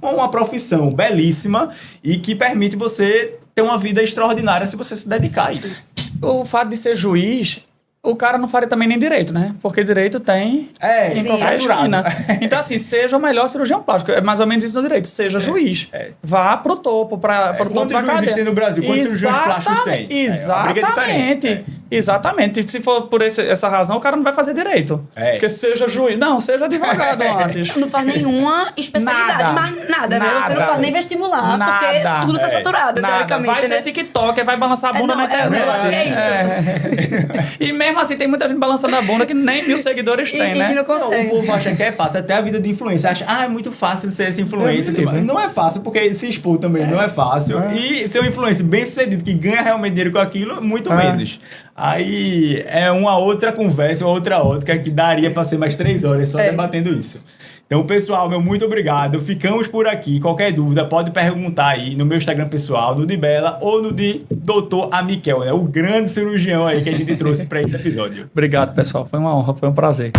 B: uma profissão belíssima e que permite você ter uma vida extraordinária se você se dedicar a isso.
A: O fato de ser juiz, o cara não faria também nem direito, né? Porque direito tem em qualquer esquina. Então, assim, seja o melhor cirurgião plástico. É mais ou menos isso no direito. Seja juiz. Vá pro topo, pro topo da cadeia.
B: Quantos juízes tem no Brasil? Quantos cirurgiões plásticos tem?
A: Exatamente. Exatamente. Se for por essa razão, o cara não vai fazer direito. Porque seja juiz. Não, seja advogado antes.
C: Não faz nenhuma especialidade. Nada, né? Você não faz nem vestibular, porque tudo tá saturado, teoricamente.
A: Vai ser TikTok, vai balançar a bunda na internet.
C: Eu acho que é isso.
A: E mesmo assim, tem muita gente balançando a bunda que nem 1000 seguidores tem, né?
C: E que não consegue.
B: O povo acha que é fácil, até a vida de influencer. Acha, é muito fácil ser esse influencer. Não é fácil, porque se expor também não é fácil. E ser um influencer bem sucedido, que ganha realmente dinheiro com aquilo, muito menos. Aí é uma outra conversa, uma outra ótica que daria para ser mais 3 horas só debatendo isso. Então, pessoal, muito obrigado. Ficamos por aqui. Qualquer dúvida, pode perguntar aí no meu Instagram pessoal, no de Bela ou no de Dr. Amiquel, né? O grande cirurgião aí que a gente trouxe para esse episódio.
A: Obrigado, pessoal. Foi uma honra, foi um prazer.